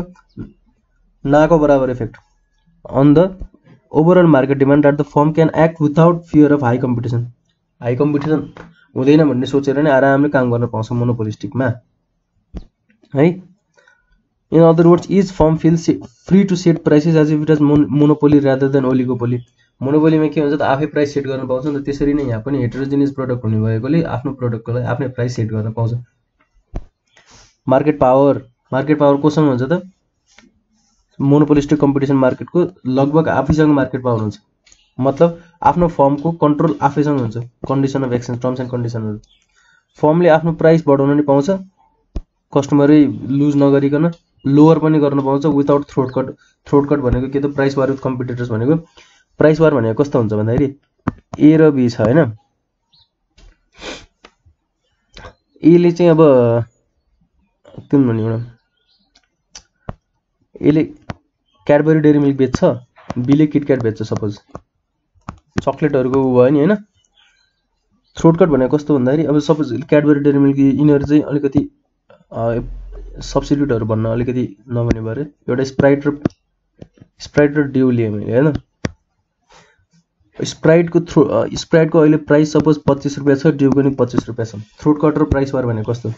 नाको बराबर effect on the overall market demand at the firm can act without fear of high competition. High competition हुँदैन भन्ने सोचेर नै आरामले काम गर्न पाउँछ मोनोपोलिस्टिकमा है। In other words each firm feels free to set prices as if it as monopoly rather than oligopoly. मोनोपोलीमा के हुन्छ त, आफै प्राइस सेट गर्न पाउँछ नि त, त्यसरी नै यहाँ पनि हेटेरोजेनियस प्रोडक्ट हुने भएकोले आफ्नो प्रोडक्टको लागि आफ्नै प्राइस सेट गर्न पाउँछ। मार्केट पावर कोसँग हुन्छ त, मोनोपोलिस्टिक कम्पिटिसन मार्केटको लगभग आफैसँग मार्केट पावर हुन्छ, मतलब आफ्नो फर्मको कन्ट्रोल आफैसँग हुन्छ। Condition of exchange, terms and कन्डिसनहरू, फर्मले आफ्नो प्राइस बढाउन नि पाउँछ, कस्टमरै लुज नगरिकन लोवर पनि गर्न पाउँछ विदाउट थ्रोट कट भनेको के त, प्राइस वार विथ कम्पिटिटर्स भनेको। प्राइस वार भनेको कस्तो हुन्छ भन्दाखेरि ए र बी छ होइन, एले चाहिँ अब कुन भन्ने एउटा एले क्याडबरी डेरी मिल्क बेच्छ, बीले किटक्याट बेच्छ, सपोज चक्लेटहरूको भयो नि होइन। थ्रोट कट भनेको कस्तो भन्दाखेरि अब सपोज क्याडबरी डेरी मिल्क यिनीहरू चाहिँ अलिकति सब्स्टिट्युटहरू भन्न अलिकति नभने भएर एउटा स्प्राइट र ड्यू लिएँ मैले होइन। स्प्राइटको अहिले प्राइस सपोज 25 रुपियाँ छ, ड्यूको नि 25 रुपियाँ छ। थ्रोट कट र प्राइस वार भनेको कस्तो,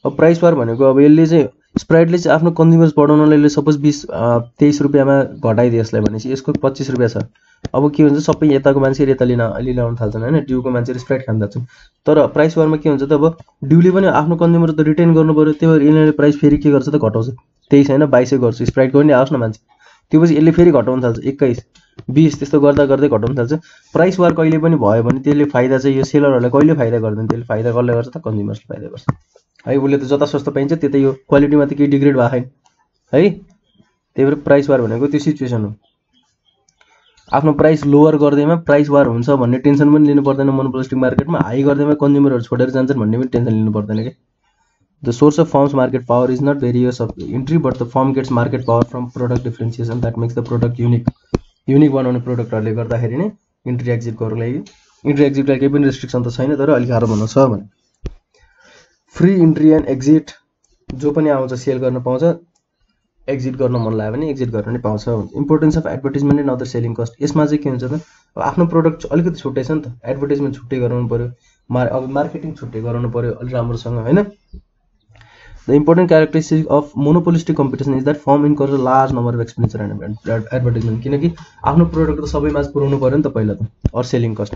अब प्राइस वार भनेको अब यसले चाहिँ स्प्राइटले चाहिँ आफ्नो कन्ज्युमर्स बढाउनलाई सपोज 23 रुपियाँमा घटाइदिए यसलाई भनेपछि यसको 25 रुपियाँ छ। अब के हुन्छ, सबै यताको मान्छेहरू यता लिन थाल्छन् होइन, ड्यूको मान्छेहरू स्प्राइट खान थाल्छन्। तर प्राइस वारमा के हुन्छ त, अब ड्यूले पनि आफ्नो कन्ज्युमर त रिटेन गर्नु पऱ्यो, त्यही भएर यिनीहरूले प्राइस फेरि के गर्छ त, घटाउँछ। 23 होइन 22 गर्छ, स्प्राइटको पनि आओस् न मान्छे, त्यो पछि यसले फेरि घटाउन थाल्छ, 21, 20 त्यस्तो गर्दा गर्दै घटाउन थाल्छ। प्राइस वार कहिले पनि भयो भने त्यसले फाइदा चाहिँ यो सेलरहरूलाई कहिले फाइदा गर्दैन, त्यसले फाइदा कसले गर्छ त, कन्ज्युमर्सले फाइदा गर्छ है। उसले त जता सस्तो पाइन्छ त्यतै, यो क्वालिटीमा त केही डिग्रेड भएको छैन है। त्यही भएर प्राइस वार भनेको त्यो सिचुएसन हो। आफ्नो प्राइस लोवर गर्दैमा प्राइस वार हुन्छ भन्ने टेन्सन पनि लिनु पर्दैन मोनोपोलिस्टिक मार्केटमा, हाई गर्दैमा कन्ज्युमरहरू छोडेर जान्छन् भन्ने पनि टेन्सन लिनु पर्दैन कि The source of firm's market power is not various of entry, but the firm gets market power from product differentiation that makes the product unique. Unique बनाउने प्रोडक्टहरुले गर्दाखेरि नै इन्ट्री एक्जिट गर्नको लागि इन्ट्री एक्जिटलाई केही पनि रेस्ट्रिक्सन त छैन, तर अलि गाह्रो भन्नु छ भने फ्री इन्ट्री एन्ड एक्जिट जो पनि आउँछ सेल गर्न पाउँछ, एक्जिट गर्न मन लाग्यो भने एक्जिट गर्न नि पाउँछ। Importance of advertisement and other selling cost, यसमा चाहिँ के हुन्छ त अब आफ्नो प्रोडक्ट अलिकति छुट्टै छ नि त, एडभर्टाइजमेन्ट छुट्टै गराउनु पर्यो, अब मार्केटिङ छुट्टै गराउनु पर्यो अलि राम्रोसँग हैन। The important characteristic of monopolistic competition is that firm incurs a large number of expenditure and advertisement, किनकि आफ्नो प्रोडक्ट त सबैमा पुर्याउनु पर्यो नि त पहिला त, और सेलिङ कस्ट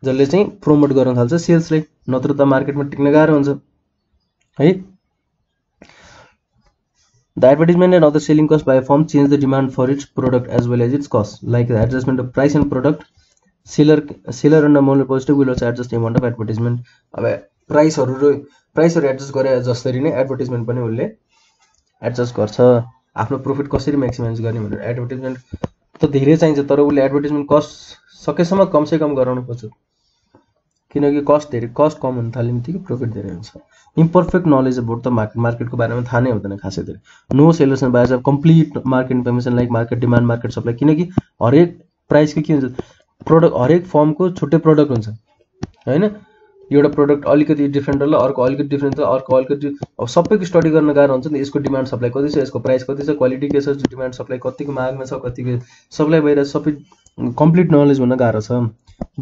जसले चाहिँ प्रमोट गर्न थाल्छ सेल्सलाई, नत्र त मार्केटमा टिक्न गाह्रो हुन्छ है। The advertisement and other selling cost by a firm change the demand for its product as well as its cost, like the adjustment of price and product. Seller under monopolistic will also adjust the amount of advertisement. अब प्राइसहरु adjust गरे जसरी नै advertisement पनि उले adjust गर्छ, आफ्नो profit कसरी maximise गर्ने भनेर। एडभर्टाइजमेन्ट त धेरै चाहिन्छ, तर उले एडभर्टाइजमेन्ट कस्ट सकेसम्म कम से कम गराउनु पर्छ, किनकि कस्ट कम हुन थाल्नेबित्तिकै प्रॉफिट धेरै हुन्छ। इम्परफेक्ट नलेज अबाउट द मार्केटको बारेमा थाहा नै हुँदैन खासै धेरै। No sellers and buyers of complete market information like market demand, market supply, किनकि हरेक प्राइसको के हुन्छ प्रोडक्ट, हरेक फर्मको छुट्टै प्रोडक्ट हुन्छ हैन। एउटा प्रोडक्ट अलिकति डिफरेन्ट होला, अर्को अलिकति डिफरेन्ट छ, अर्को अलिकति, अब सबैको स्टडी गर्न गाह्रो हुन्छ नि। यसको डिमान्ड सप्लाई कति छ, यसको प्राइस कति छ, क्वालिटी के छ, डिमान्ड सप्लाई कतिको मागमा छ, कतिको सप्लाई भइरहेको छ, सबै कम्प्लिट नलेज हुन गाह्रो छ।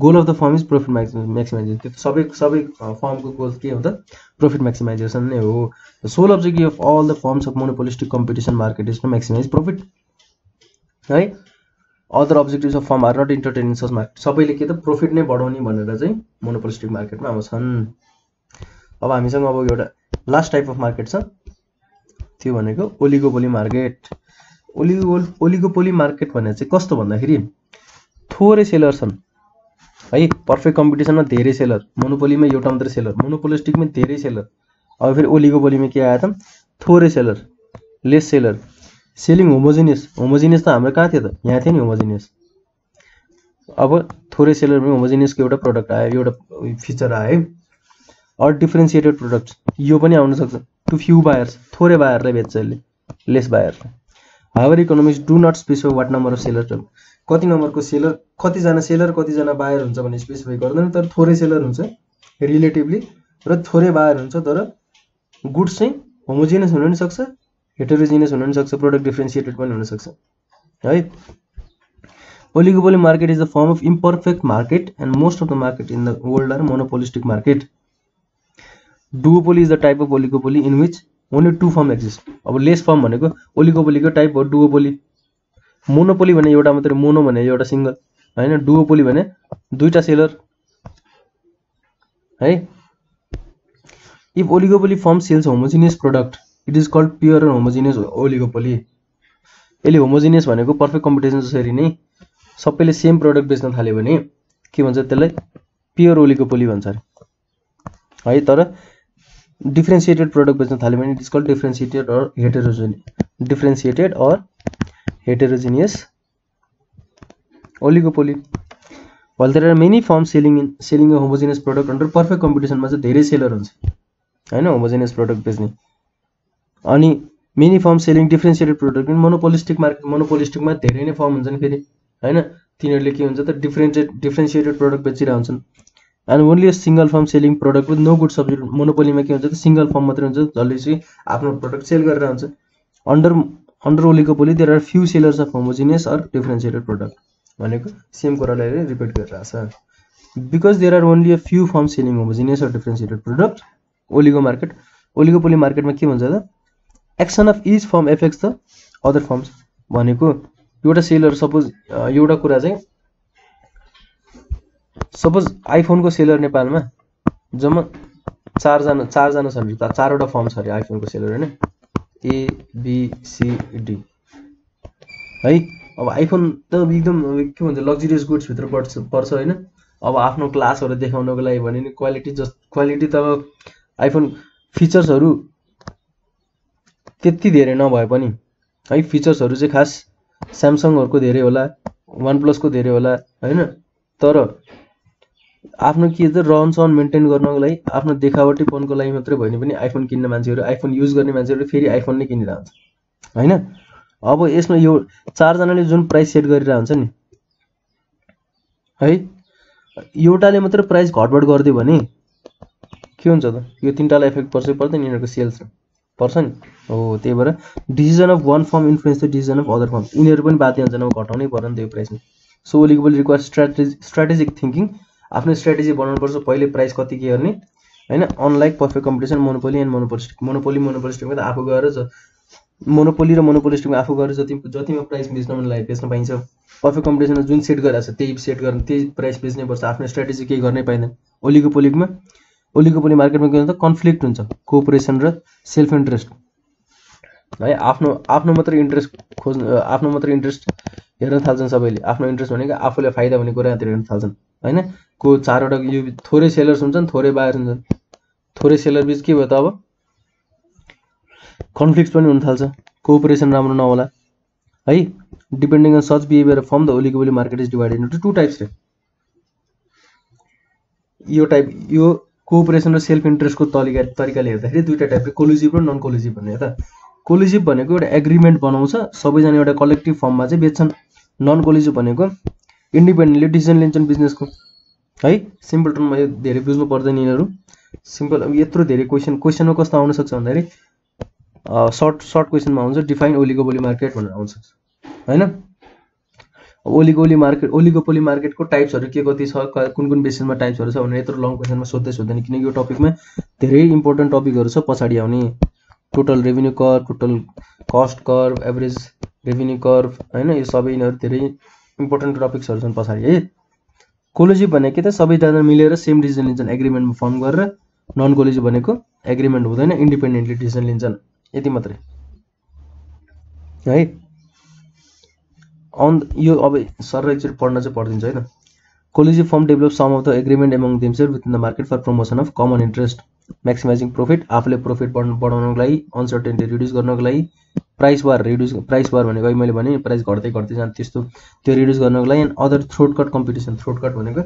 Goal of the firm is profit maximisation, त्यो सबै फर्मको गोल के हो त प्रॉफिट मैक्सिमाइजेशन नै हो। The sole objective of all the firms of monopolistic competition market is to maximise profit है। Other objectives of firm are not entertaining such market, सबैले के त प्रॉफिट नै बढाउने भनेर चाहिँ मोनोपोलिस्टिक मार्केटमा आउँछन्। अब हामीसँग अब एउटा लास्ट टाइप अफ मार्केट छ, त्यो भनेको ओलिगोपोली मार्केट। ओलिगोपोली मार्केट भने चाहिँ कस्तो भन्दाखेरि थोरै सेलर छन् है, पर्फेक्ट कम्पिटिसनमा धेरै सेलर, मोनोपोलीमा एउटा मात्र सेलर, मोनोपोलिस्टिकमा धेरै सेलर। अब फेरि ओलिगोपोलीमा के आयो त थोरै seller, less seller, selling homogeneous. Homogeneous त हाम्रो कहाँ थियो त, यहाँ थियो नि होमोजिनियस। अब थोरै सेलर पनि होमोजिनियसको एउटा प्रोडक्ट आयो, एउटा फिचर आयो। और डिफरेन्शिएटेड प्रोडक्ट यो पनि आउन सक्छ, टु फ्यू बायर्स, थोरै बायरलाई बेच्छ यसले, लेस बायरलाई। However economics do not specify what number of seller, कति नम्बरको सेलर, कतिजना बायर हुन्छ भने स्पेसिफाई गर्दैन, तर थोरै सेलर हुन्छ रिलेटिभली र थोरै बायर हुन्छ, तर गुड्स चाहिँ होमोजिनियस हुन नि सक्छ, हेटेरोजिनियस हुन नि सक्छ, प्रोडक्ट डिफरेन्शिएटेड पनि हुन सक्छ है। Oligopoly market is a form of imperfect market and most of the market in the world are monopolistic market. Duopoly is the type of oligopoly in which only two firms exist. अब lace form भनेको oligopoly को type हो duopoly. Monopoly भने एउटा मात्र, mono भने एउटा single हैन, डुओपोली भने दुईटा सेलर है। If oligopoly firm sells homogeneous product, it is called pure and homogeneous oligopoly. यसले होमोजिनियस भनेको पर्फेक्ट कम्पिटिसन जसरी नै सबैले सेम प्रोडक्ट बेच्न थाल्यो भने के भन्छ त्यसलाई प्योर ओलिगोपोली भन्छ है। तर डिफरेन्शिएटेड प्रोडक्ट बेच्न थाल्यो भने इट इज कल्ड डिफरेन्शिएटेड और हेटेरोजिनियस oligopoly. While there are many firms selling a homogeneous product under perfect competition मा चाहिँ धेरै सेलर हुन्छ हैन होमोजेनियस प्रोडक्ट बेच्ने। अनि many firm selling differentiated product in monopolistic market, मोनोपोलिस्टिकमा धेरै नै फर्म हुन्छन् फेरि हैन, तिनीहरुले के हुन्छ त डिफरेन्शिएटेड प्रोडक्ट बेचिरहेका हुन्छन्। And only a single firm selling product with no good substitute. मोनोपोलीमा के हुन्छ त सिंगल फर्म मात्र हुन्छ जसले चाहिँ आफ्नो प्रोडक्ट सेल गरेर हुन्छ। Under oligopoly there are few sellers of homogeneous or differentiated product भनेको सेम कुरालाई रिपिट गरिरहेको छ। Because there are only a few firm selling homogeneous or differentiated product, oligopoly मार्केटमा के भन्छ त action of each firm affects the other firms भनेको एउटा सेलर सपोज एउटा कुरा चाहिँ सपोज आइफोनको सेलर नेपालमा जम्मा चारजना छन्, चारवटा फर्म छ अरे आइफोनको सेलर हैन, ए बी सी डी है। अब आइफोन त एकदम के भन्छ लग्जरियस गुड्स भित्र पर्छ हैन। अब आफ्नो क्लासहरु देखाउनको लागि भने नि क्वालिटी त आइफोन फिचर्सहरु त्यति धेरै नभए पनि है, फिचर्सहरु चाहिँ खास स्यामसङहरुको धेरै होला, वन प्लस को धेरै होला हैन, तर आफ्नो के त रन्स अन मेन्टेन गर्नको लागि आफ्नो देखावटीपनको लागि मात्रै भयो भने पनि आइफोन किन्ने मान्छेहरू आइफोन युज गर्ने मान्छेहरू फेरि आइफोन नै किनिरहन्छ हैन। अब यसमा यो चारजनाले जुन प्राइस सेट गरिरहेको हुन्छ नि है, एउटाले मात्र प्राइस घटबड गरिदियो भने के हुन्छ त? यो तीनटालाई इफेक्ट पर्छ पर्दैन? यिनीहरूको सेल्स पर्छ नि हो। त्यही भएर decision of one form influence the decision of other form. यिनीहरू पनि बाध्य हुन्छन् अब घटाउनै पर्यो नि त यो प्राइसमा। So oligopoly require strategic thinking. आफ्नो स्ट्राटेजी बनाउनुपर्छ पहिले, प्राइस कति के गर्ने हैन। Unlike perfect competition, monopoly and monopolistic. मोनोपोलिस्टिकमा त आफू गएर मोनोपोली र मोनोपोलिस्टिकमा आफू गएर जतिमा प्राइस बेच्न मन लाग्यो बेच्न पाइन्छ। पर्फेक्ट कम्पिटिसनमा जुन सेट गरेको छ त्यही सेट गर्ने, त्यही प्राइस बेच्नै पर्छ। आफ्नो स्ट्राटेजी केही गर्नै पाइँदैन। ओलिगोपोली मार्केटमा के हुन्छ त कन्फ्लिक्ट हुन्छ, कोअपरेसन र सेल्फ इन्ट्रेस्ट है। आफ्नो मात्रै इन्ट्रेस्ट खोज्नु, आफ्नो मात्रै इन्ट्रेस्ट हेर्न थाल्छन् सबैले। आफ्नो इन्ट्रेस्ट भनेको आफूलाई फाइदा हुने कुरातिर हेर्न थाल्छन् हैन। को चारवटा यो थोरै सेलर्स हुन्छन्, थोरै बायर हुन्छन्। थोरै सेलर बिच के भयो त अब कन्फ्लिक्ट पनि हुन थाल्छ, कोअपरेसन राम्रो नहोला है। Depending on such behaviour firm the oligopoly market is divided into two types रे। यो कोअपरेसन र सेल्फ इन्ट्रेस्टको तरिकाले हेर्दाखेरि दुईटा टाइप, कोलिजिभ र नन कोलिजिभ भन्ने हो त। कोलिजिभ भनेको एउटा एग्रिमेन्ट बनाउँछ, सबैजना एउटा कलेक्टिभ फर्ममा चाहिँ बेच्छन्। नन कोलिजिभ भनेको इन्डिपेन्डेन्टली डिसिजन लिन्छन् बिजनेसको है। सिम्पल टर्ममा यो धेरै बुझ्नु पर्दैन यिनीहरू। सिम्पल अब यत्रो धेरै क्वेसनमा कस्तो आउन सक्छ भन्दाखेरि सर्ट क्वेसनमा आउँछ डिफाइन ओलिगोपोली मार्केट भनेर आउँछ हैन। ओलिगोपोली मार्केटको टाइप्सहरू के कति छ, कुन बेसिसमा टाइप्सहरू छ भनेर यत्रो लङ क्वेसनमा सोध्दैन, किनकि यो टपिकमा धेरै इम्पोर्टेन्ट टपिकहरू छ पछाडि आउने। Total revenue curve, total cost curve, average revenue curve हैन, यो सबै यिनीहरू धेरै इम्पोर्टेन्ट टपिक्सहरू छन् पछाडि है। कोलिजिभ भनेको त सबैजना मिलेर सेम डिसिजन लिन्छन् एग्रिमेन्टमा फर्म गरेर। नन कोलिजिभ भनेको एग्रिमेन्ट हुँदैन, इन्डिपेन्डेन्टली डिसिजन लिन्छन्, यति मात्रै है। यो अब सर एकचोटि पढ्न चाहिँ पढिदिन्छ है त। Collusive firm develop some of the agreement among themselves within the market for promotion of common interest, maximising profit. आफूले प्रफिट बढाउनको लागि, अनसर्टेनिटी रिड्युस गर्नको लागि, प्राइस वार भनेको मैले भने प्राइस घट्दै जान्छ त्यस्तो, त्यो रिड्युस गर्नको लागि। And other throat cut competition. Throat cut भनेको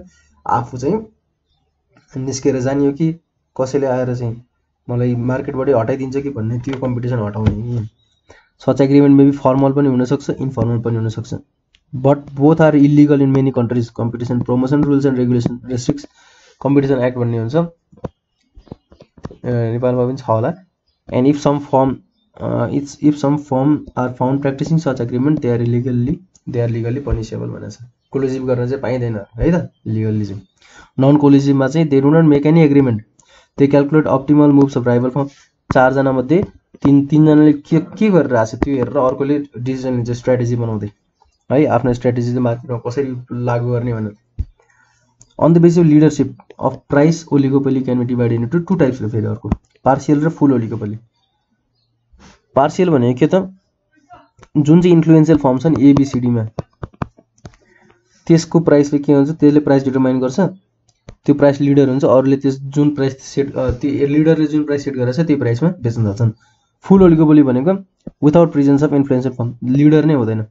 आफू चाहिँ निस्केर जाने हो कि कसैले आएर चाहिँ मलाई मार्केटबाटै हटाइदिन्छ कि भन्ने, त्यो कम्पिटिसन हटाउने। Such agreement may be formal पनि हुनसक्छ, इन्फर्मल पनि हुनसक्छ, but both are illegal in many countries. Competition promotion rules and regulation restricts competition act भन्ने हुन्छ, नेपालमा पनि छ होला। And if some firm are found practising such agreement they are legally punishable भनेको छ। कोलिजिभ गर्न चाहिँ पाइँदैन है त लिगल्ली चाहिँ। नन कोलिजिभमा चाहिँ they do not make any agreement, they calculate optimal moves of rival firm. चारजना मध्ये तीनजनाले के गरिरहेको छ त्यो हेरेर अर्कोले डिसिजन लिन्छ स्ट्राटेजी बनाउँदै है। आफ्नो स्ट्राटेजी चाहिँ मार्केटमा कसरी लागू गर्ने भनेर। On the basis of leadership of price oligopoly can be divided into two types. फेरि अर्को पार्सियल र फुल ओलिगोपोली। पार्सियल भनेको के त, जुन चाहिँ इन्फ्लुएन्सियल फर्म छ नि एबिसिडीमा, त्यसको प्राइसले के हुन्छ, त्यसले प्राइस डिटरमाइन गर्छ, त्यो प्राइस लिडर हुन्छ। अरूले जुन प्राइस सेट, त्यो लिडरले जुन प्राइस सेट गरेको छ त्यही प्राइसमा बेच्न सक्छन्। फुल ओलिगोपोली भनेको without presence of influential firm, leader नै हुँदैन।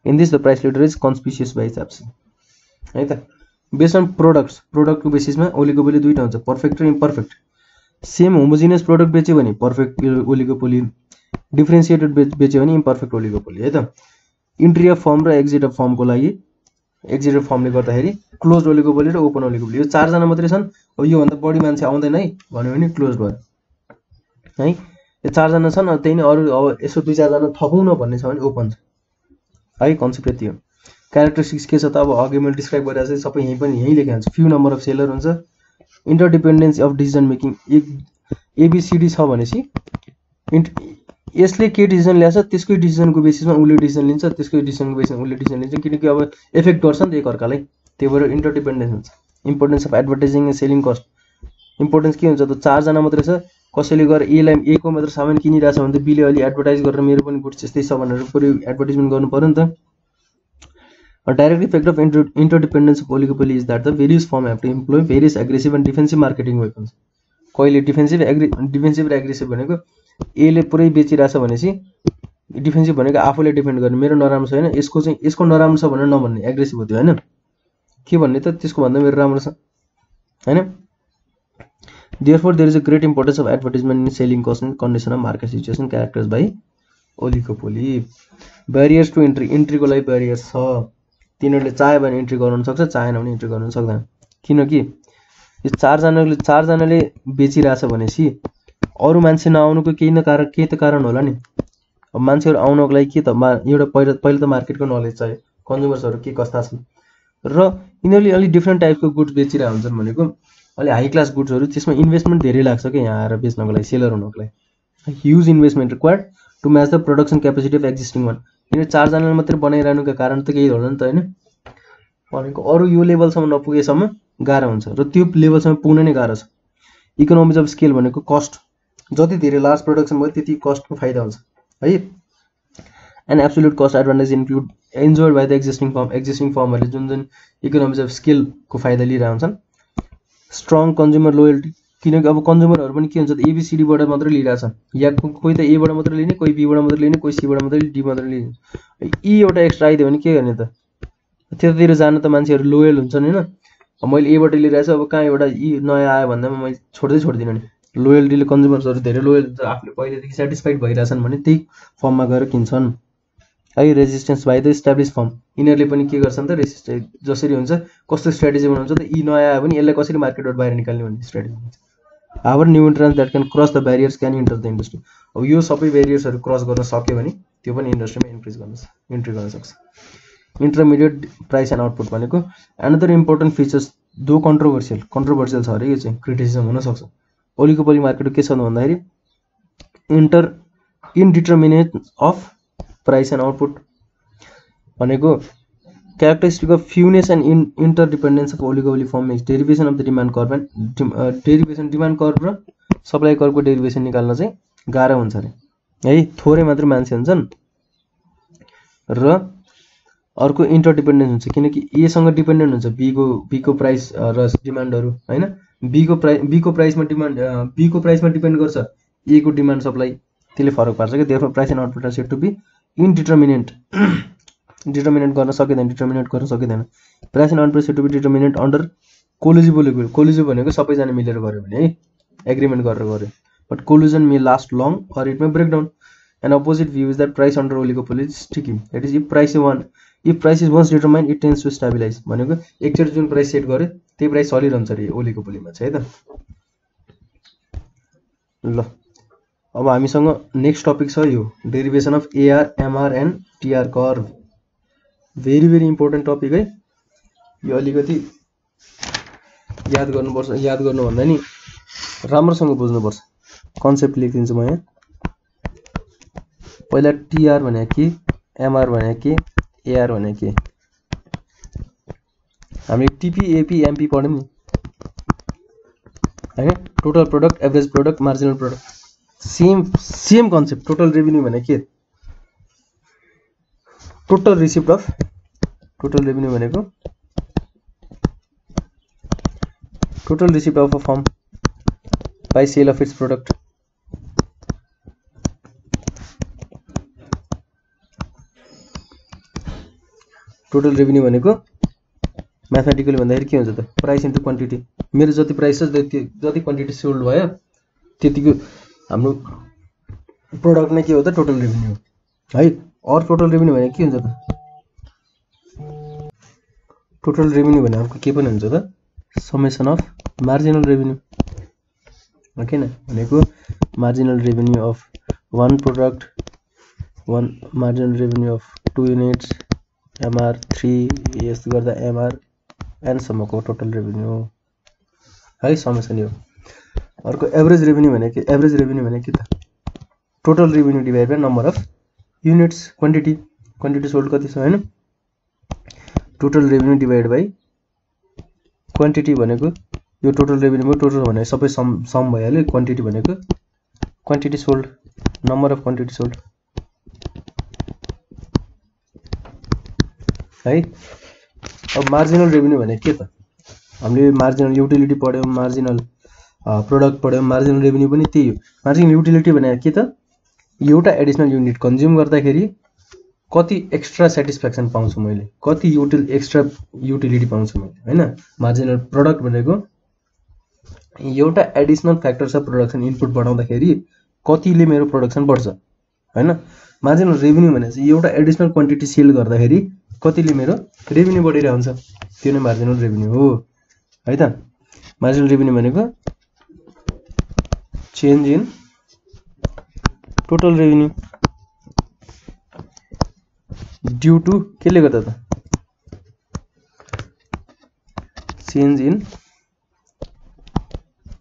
In this the price leader is conspicuous by its absence है त। बेस्ड अन प्रोडक्टको बेसिसमा ओलिगोपोली दुईवटा हुन्छ, पर्फेक्ट र इम्पर्फेक्ट। सेम होमोजिनियस प्रोडक्ट बेच्यो भने पर्फेक्ट ओलिगोपोली, डिफ्रेन्सिएटेड बेच्यो भने इम्पर्फेक्ट ओलिगोपोली है त। इन्ट्री अफ फर्म र एक्जिट अफ फर्मको लागि, एक्जिट अफ फर्मले गर्दाखेरि क्लोज ओलिगोपोली र ओपन ओलिगोपोली। यो चारजना मात्रै छन्, अब योभन्दा बढी मान्छे आउँदैन है भन्यो भने क्लोज भयो है। यो चारजना छन्, त्यही नै अरू अब यसो दुई चारजना थपौँ न भन्ने छ भने ओपन छ है। कन्सेप्ट यति हो। क्यारेक्टरिस्टिक्स के छ त, अब अघि मैले डिस्क्राइब गरेर चाहिँ सबै यहीँ लेखेको हुन्छ। फ्यु नम्बर अफ सेलर हुन्छ, इन्टरडिपेन्डेन्सी अफ डिसिजन मेकिङ। एबिसिडी छ भनेपछि यसले के डिसिजन ल्याछ त्यसकै डिसिजनको बेसिसमा उसले डिसिजन लिन्छ, त्यसकै डिसिजनको बेसिसमा उसले डिसिजन लिन्छ, किनकि अब इफेक्ट गर्छ नि त एकअर्कालाई। त्यही भएर इन्टरडिपेन्डेन्स हुन्छ। Importance of advertising and selling cost. Importance के हुन्छ त, चारजना मात्रै छ, कसैले गएर ए को मात्र सामान किनिरहेछ भने त बीले अलि एडभर्टाइज गरेर मेरो पनि गुड्स यस्तै छ भनेर पुरै एडभर्टाइजमेन्ट गर्नु पर्यो नि त। Direct effect of interdependence of oligopoly is that the various firms have to employ various aggressive and defensive marketing weapons. कहिले डिफेन्सिभ र एग्रेसिभ भनेको एले पुरै बेचिरहेछ भनेपछि डिफेन्सिभ भनेको आफूले डिफेन्ड गर्ने, मेरो नराम्रो छैन, यसको नराम्रो छ भनेर नभन्ने, एग्रेसिभ हो त्यो हैन। के भन्ने त, त्यसको भन्दा मेरो राम्रो छ हैन। Therefore, there is a great importance of advertisement in selling cost and condition of market situation characterized by oligopoly. Barriers to entry, entry को लागि barriers छ, तिनीहरूले चाहे भने इन्ट्री गर्न सक्छ, चाहेन भने इन्ट्री गर्न सक्दैन, किनकि यो चारजनाले बेचिरहेछ भनेपछि अरू मान्छे नआउनुको केही त कारण होला नि। अब मान्छेहरू आउनको लागि के त एउटा पहिला त मार्केटको नलेज चाहियो, कन्ज्युमर्सहरू के कस्ता छन्, र यिनीहरूले अलि डिफ्रेन्ट टाइपको गुड्स बेचिरहेको हुन्छन् भनेको अलि हाई क्लास गुड्सहरू, त्यसमा इन्भेस्टमेन्ट धेरै लाग्छ कि यहाँ आएर बेच्नको लागि, सेलर हुनको लागि huge investment required to match the production capacity of existing one. यिनीहरू चारजनाले मात्रै बनाइरहनुको कारण त केही होला नि त, होइन। भनेको अरू यो लेभलसम्म नपुगेसम्म गाह्रो हुन्छ, र त्यो लेभलसम्म पुग्न नै गाह्रो छ। इकोनोमिज अफ स्केल भनेको कस्ट, जति धेरै लार्ज प्रोडक्सन भयो त्यति कस्टको फाइदा हुन्छ है। And absolute cost advantage include enjoyed by the existing फर्महरूले जुन इकोनोमिज अफ स्केलको फाइदा लिइरहेको हुन्छन्। स्ट्रङ कन्ज्युमर लोयल्टी, किनकि अब कन्ज्युमरहरू पनि के हुन्छ त एबिसिडीबाट मात्रै लिइरहेछन्, या कोही त एबाट मात्रै लिने, कोही बीबाट मात्रै लिने, कोही सीबाट मात्रै डी मात्रै लिने, ई एउटा एक्स्ट्रा आइदियो भने के गर्ने त, त्यतातिर जान त मान्छेहरू लोयल हुन्छन् होइन। मैले एबाट लिइरहेको छु, अब कहाँ एउटा ई नयाँ आयो भन्दामा मैले छोड्दिनँ नि। लोयल्टीले कन्ज्युमर्सहरू धेरै लोयल हुन्छ, आफूले पहिलेदेखि सेटिस्फाइड भइरहेछन् भने त्यही फर्ममा गएर किन्छन् है। Resistance by the establish form, यिनीहरूले पनि के गर्छन् त रेजिस्टेन्स जसरी हुन्छ कस्तो स्ट्राटेजी बनाउँछ त, यी नयाँ आयो भने यसलाई कसरी मार्केटबाट बाहिर निकाल्ने भन्ने स्ट्राटेजी हुन्छ। However new entrants that can cross the barriers can enter the industry, अब यो सबै ब्यारियर्सहरू क्रस गर्न सक्यो भने त्यो पनि इन्डस्ट्रीमा इन्ट्री गर्न सक्छ। इन्टरमिडिएट प्राइस एन्ड आउटपुट भनेको एनदर इम्पोर्टेन्ट फिचर्स, दो कन्ट्रोभर्सियल छ अरे, यो चाहिँ क्रिटिसिजम हुनसक्छ। ओलिगोपोली मार्केट के छ भन्दाखेरि indeterminate of price and output भनेको characteristic of fewness and interdependence of oligopoly firm is derivation of the demand curve and demand curve र सप्लाई कर्भको डेरिभेसन निकाल्न चाहिँ गाह्रो हुन्छ अरे है। थोरै मात्र मान्छे हुन्छन्, र अर्को इन्टरडिपेन्डेन्ट हुन्छ, किनकि एसँग डिपेन्डेन्ट हुन्छ बीको प्राइस र डिमान्डहरू होइन। बीको प्राइसमा डिपेन्ड गर्छ ए को डिमान्ड सप्लाई, त्यसले फरक पार्छ कि। Therefore price and output are said to be indeterminate, determinate गर्न सकिँदैन। Price and output said to be determinate under collusive भनेको सबैजना मिलेर गर्यो भने है, एग्रिमेन्ट गरेर गर्यो। But collusion may last long or it may break down. An opposite view is that price under oligopoly is sticky, that is if price is once determined it tends to stabilise, भनेको एकचोटि जुन price set गर्यो त्यही price चलिरहन्छ अरे ओलिगोपोलीमा चाहिँ है त। ल अब हामीसँग नेक्स्ट टपिक छ यो derivation of AR MR and TR curve. Very important topic है यो, अलिकति याद गर्नुपर्छ। याद गर्नु भन्दा नि राम्रोसँग बुझ्नुपर्छ। कन्सेप्ट लेखिदिन्छु म यहाँ। पहिला टिआर भने के, एमआर भने के, एआर भने के। हामीले टिपी एपी एमपी पढ्यौँ नि हैन। Total product, average product, marginal product, same concept. Total revenue भने के, टोटल रेभिन्यू भनेको total receipt of a firm by sale of its product. Total revenue भनेको म्याथमेटिकली भन्दाखेरि के हुन्छ त, प्राइस इन्टु क्वान्टिटी। मेरो जति प्राइस छ जति क्वान्टिटी सोल्ड भयो त्यतिको हाम्रो प्रोडक्ट नै के हो त, टोटल रेभिन्यू है। अर टोटल रेभिन्यू भने के हुन्छ त, टोटल रेभिन्यू भने अर्को के पनि हुन्छ त, summation of marginal revenue okay न। भनेको marginal revenue of one product, marginal revenue of 2 units, MR 3, यस्तो गर्दा एमआर एन सम्मको टोटल रेभिन्यू है, समेसन यो। अर्को एभरेज रेभिन्यू भने के त, total revenue divide by number of units, quantity sold कति छ हैन। Total revenue divide by quantity भनेको यो टोटल रेभिन्यू, टोटल भने सबै सम भइहाल्यो। क्वान्टिटी भनेको quantity sold, number of quantity sold है। अब मार्जिनल रेभिन्यू भने के त, हामीले मार्जिनल युटिलिटी पढ्यौँ, मार्जिनल प्रोडक्ट पढ्यौँ, मार्जिनल रेभिन्यू पनि त्यही हो। मार्जिनल युटिलिटी भने के त, एउटा एडिसनल युनिट कन्ज्युम गर्दाखेरि कति एक्स्ट्रा सेटिस्फ्याक्सन पाउँछु मैले, कति एक्स्ट्रा युटिलिटी पाउँछु मैले हैन। मार्जिनल प्रोडक्ट भनेको एउटा एडिसनल फ्याक्टर छ प्रोडक्सन इनपुट बढाउँदाखेरि कतिले मेरो प्रोडक्सन बढ्छ हैन। मार्जिनल रेभिन्यू भनेपछि एउटा एडिसनल क्वान्टिटी सेल गर्दाखेरि कतिले मेरो रेभिन्यू बढिरहेको हुन्छ, त्यो नै मार्जिनल रेभिन्यू हो है त। मार्जिनल रेभिन्यू भनेको change in total revenue due to केले गर्दा त change in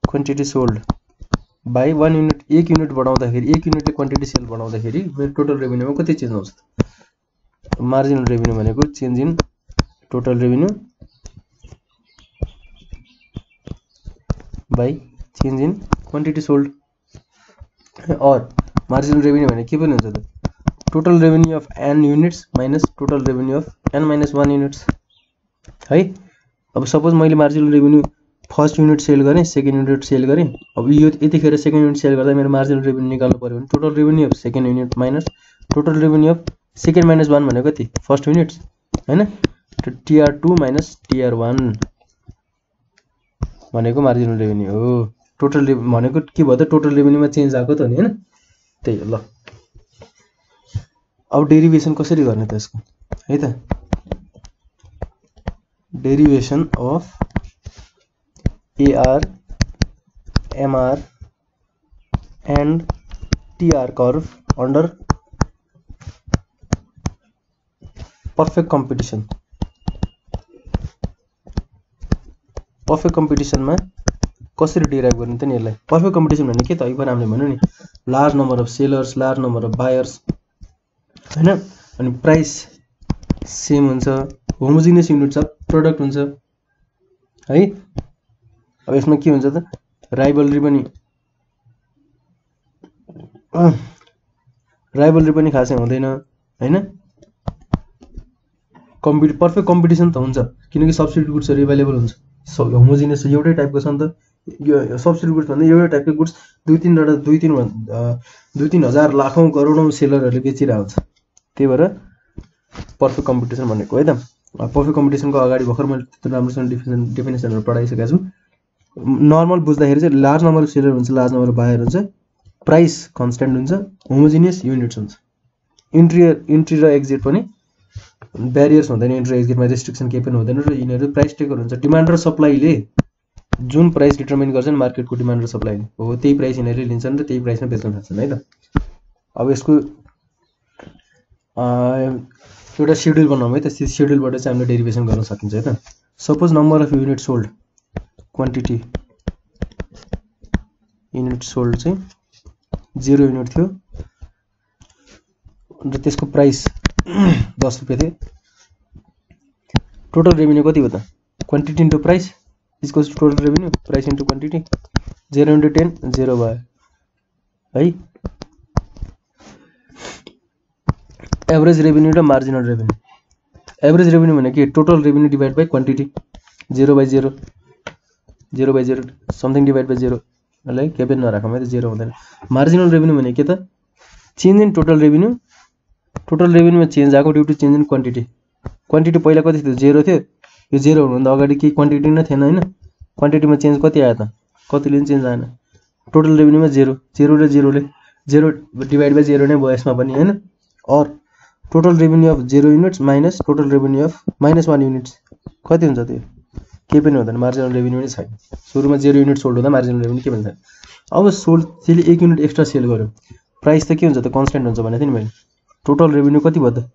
quantity sold by 1 unit. 1 unit बढाउँदाखेरि 1 युनिटले क्वान्टिटी सेल बढाउँदाखेरि मेरो टोटल रेभिन्यूमा कति चेन्ज आउँछ त। मार्जिनल रेभिन्यू भनेको change in total revenue by change in quantity sold. और मार्जिनल रेभिन्यू भने के पनि हुन्छ त, total revenue of n units minus total revenue of n minus 1 units है। अब सपोज मैले marginal revenue first unit sell गरेँ, सेकेन्ड युनिट सेल गरेँ। अब यो यतिखेर सेकेन्ड युनिट सेल गर्दा मेरो मार्जिनल रेभिन्यू निकाल्नु पर्यो भने total revenue of second unit minus total revenue of second minus 1 भनेको कति, फर्स्ट युनिट्स हैन। TR2 माइनस TR1 भनेको मार्जिनल रेभिन्यू हो। टोटल भनेको के भयो त, टोटल रेभिन्यूमा चेन्ज आएको त नि हैन, त्यही हो। ल अब डेरिभेसन कसरी गर्ने त यसको है त। Derivation of AR, MR and TR curve under perfect competition। Perfect कम्पिटिसनमा कसरी डिराइभ गर्ने त नि यसलाई। पर्फेक्ट कम्पिटिसन भने के त, अघि हामीले भन्यो नि, large number of sellers, large number of buyers हैन, अनि प्राइस सेम हुन्छ, होमोजिनियस युनिट्स अफ प्रोडक्ट हुन्छ है। अब यसमा के हुन्छ त, राइभलरी पनि खासै हुँदैन हैन। पर्फेक्ट कम्पिटिसन त हुन्छ किनकि सब्स्टिट्युट गुड्सहरू एभाइलेबल हुन्छ, होमोजिनियस एउटै टाइपको छ नि त। यो सब्स्टिट्युट गुड्स भन्दा एउटै टाइपको गुड्स दुई तीन हजार लाखौं करोडौं सेलरहरूले बेचिरहेको हुन्छ, त्यही भएर पर्फेक्ट कम्पिटिसन भनेको है त। पर्फेक्ट कम्पिटिसनको अगाडि भर्खर मैले त्यस्तो राम्रोसँग डेफिनेसनहरू पढाइसकेको छु। नर्मल बुझ्दाखेरि चाहिँ लार्ज नम्बर अफ सेलर हुन्छ, लार्ज नम्बर अफ बायर हुन्छ, प्राइस कन्स्ट्यान्ट हुन्छ, होमोजिनियस युनिट्स हुन्छ, इन्ट्री र एक्जिट पनि ब्यारियर्स हुँदैन, इन्ट्री र एक्जिटमा रेस्ट्रिक्सन केही पनि हुँदैन, र यिनीहरू प्राइस टेकर हुन्छ। डिमान्ड र सप्लाईले जुन प्राइस डिटर्मिन गर्छन् मार्केटको डिमान्ड र सप्लाईले हो, त्यही प्राइस यिनीहरूले लिन्छन् र त्यही प्राइसमा बेच्न सक्छन् है त। अब यसको एउटा सेड्युल बनाउँ है त, सेड्युलबाट चाहिँ हामीले डेरिभेसन गर्न सकिन्छ है त। Suppose number of unit sold, quantity unit sold चाहिँ 0 युनिट थियो र त्यसको प्राइस 10 रुपैयाँ थियो। टोटल रेभिन्यू कति हो त, quantity into price equals to total revenue, price into quantity, 0 into 10 0 भयो है। एभरेज रेभिन्यू र मार्जिनल रेभिन्यू। एभरेज रेभिन्यू भने के, total revenue divide by quantity, 0/0 something divide by 0, यसलाई केही पनि नराखौँ है त, 0 हुँदैन। मार्जिनल रेभिन्यू भने के त, change in total revenue, total रेभिन्यूमा चेन्ज आएको due to change in quantity. Quantity पहिला कति थियो, 0 थियो, यो 0 हुनुभन्दा अगाडि केही क्वान्टिटी नै थिएन हैन, क्वान्टिटीमा चेन्ज कति आयो त, कतिले पनि चेन्ज आएन। टोटल रेभिन्यूमा 0 र 0 डिभाइड बाई 0 नै भयो यसमा पनि हैन। और total revenue of 0 units minus total revenue of -1 units कति हुन्छ, त्यो केही पनि हुँदैन, मार्जिनल रेभिन्यू नै छैन। सुरुमा 0 युनिट सोल्ड हुँदा मार्जिनल रेभिन्यू के भन्छ। अब सोल्ड त्यसले 1 युनिट एक्स्ट्रा सेल गर्यो, प्राइस त के हुन्छ त, कन्स्ट्यान्ट हुन्छ भनेको थिएँ नि मैले। टोटल रेभिन्यू कति भयो त,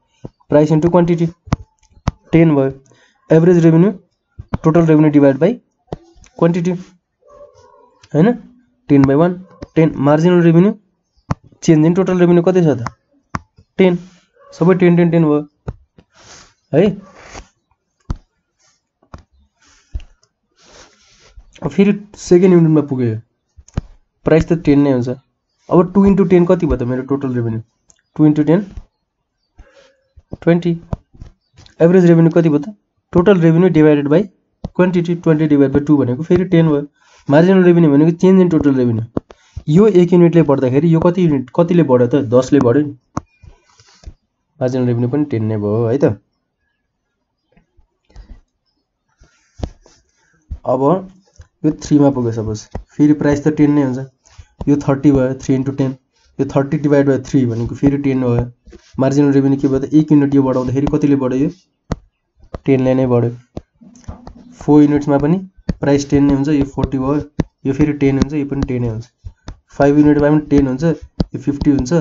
प्राइस इन्टु क्वान्टिटी 10 भयो। Average revenue total revenue divide by quantity हैन, 10/1 10। Marginal revenue change in total revenue कति छ त, 10, सबै 10 10 10 भयो है। फेरि सेकेन्ड युनिटमा पुग्यो, प्राइस त 10 नै हुन्छ। अब 2 इन्टु 10 कति भयो त मेरो total revenue, 2 into 10 20। Average revenue कति भयो त, total revenue divided by quantity, 20 divide by 2 भनेको फेरि 10 भयो। मार्जिनल रेभिन्यू भनेको चेन्ज इन टोटल रेभिन्यू, यो 1 युनिटले बढ्दाखेरि यो कतिले बढ्यो त, 10 ले बढ्यो नि, मार्जिनल रेभिन्यू पनि 10 नै भयो है त। अब यो 3 मा पुग्यो सपोज, फेरि प्राइस त 10 नै हुन्छ, यो 30 भयो 3 × 10, यो 30 डिभाइड बाइ 3 भनेको फेरि 10 भयो। मार्जिनल रेभिन्यू के भयो त 1 युनिट यो बढाउँदाखेरि कतिले बढ्यो, यो 10 ले नै बढ्यो। 4 युनिट्समा पनि प्राइस 10 नै हुन्छ, यो 40 भयो, यो फेरि 10 हुन्छ, यो पनि 10 नै हुन्छ। 5 युनिटमा पनि 10 हुन्छ, यो 50 हुन्छ,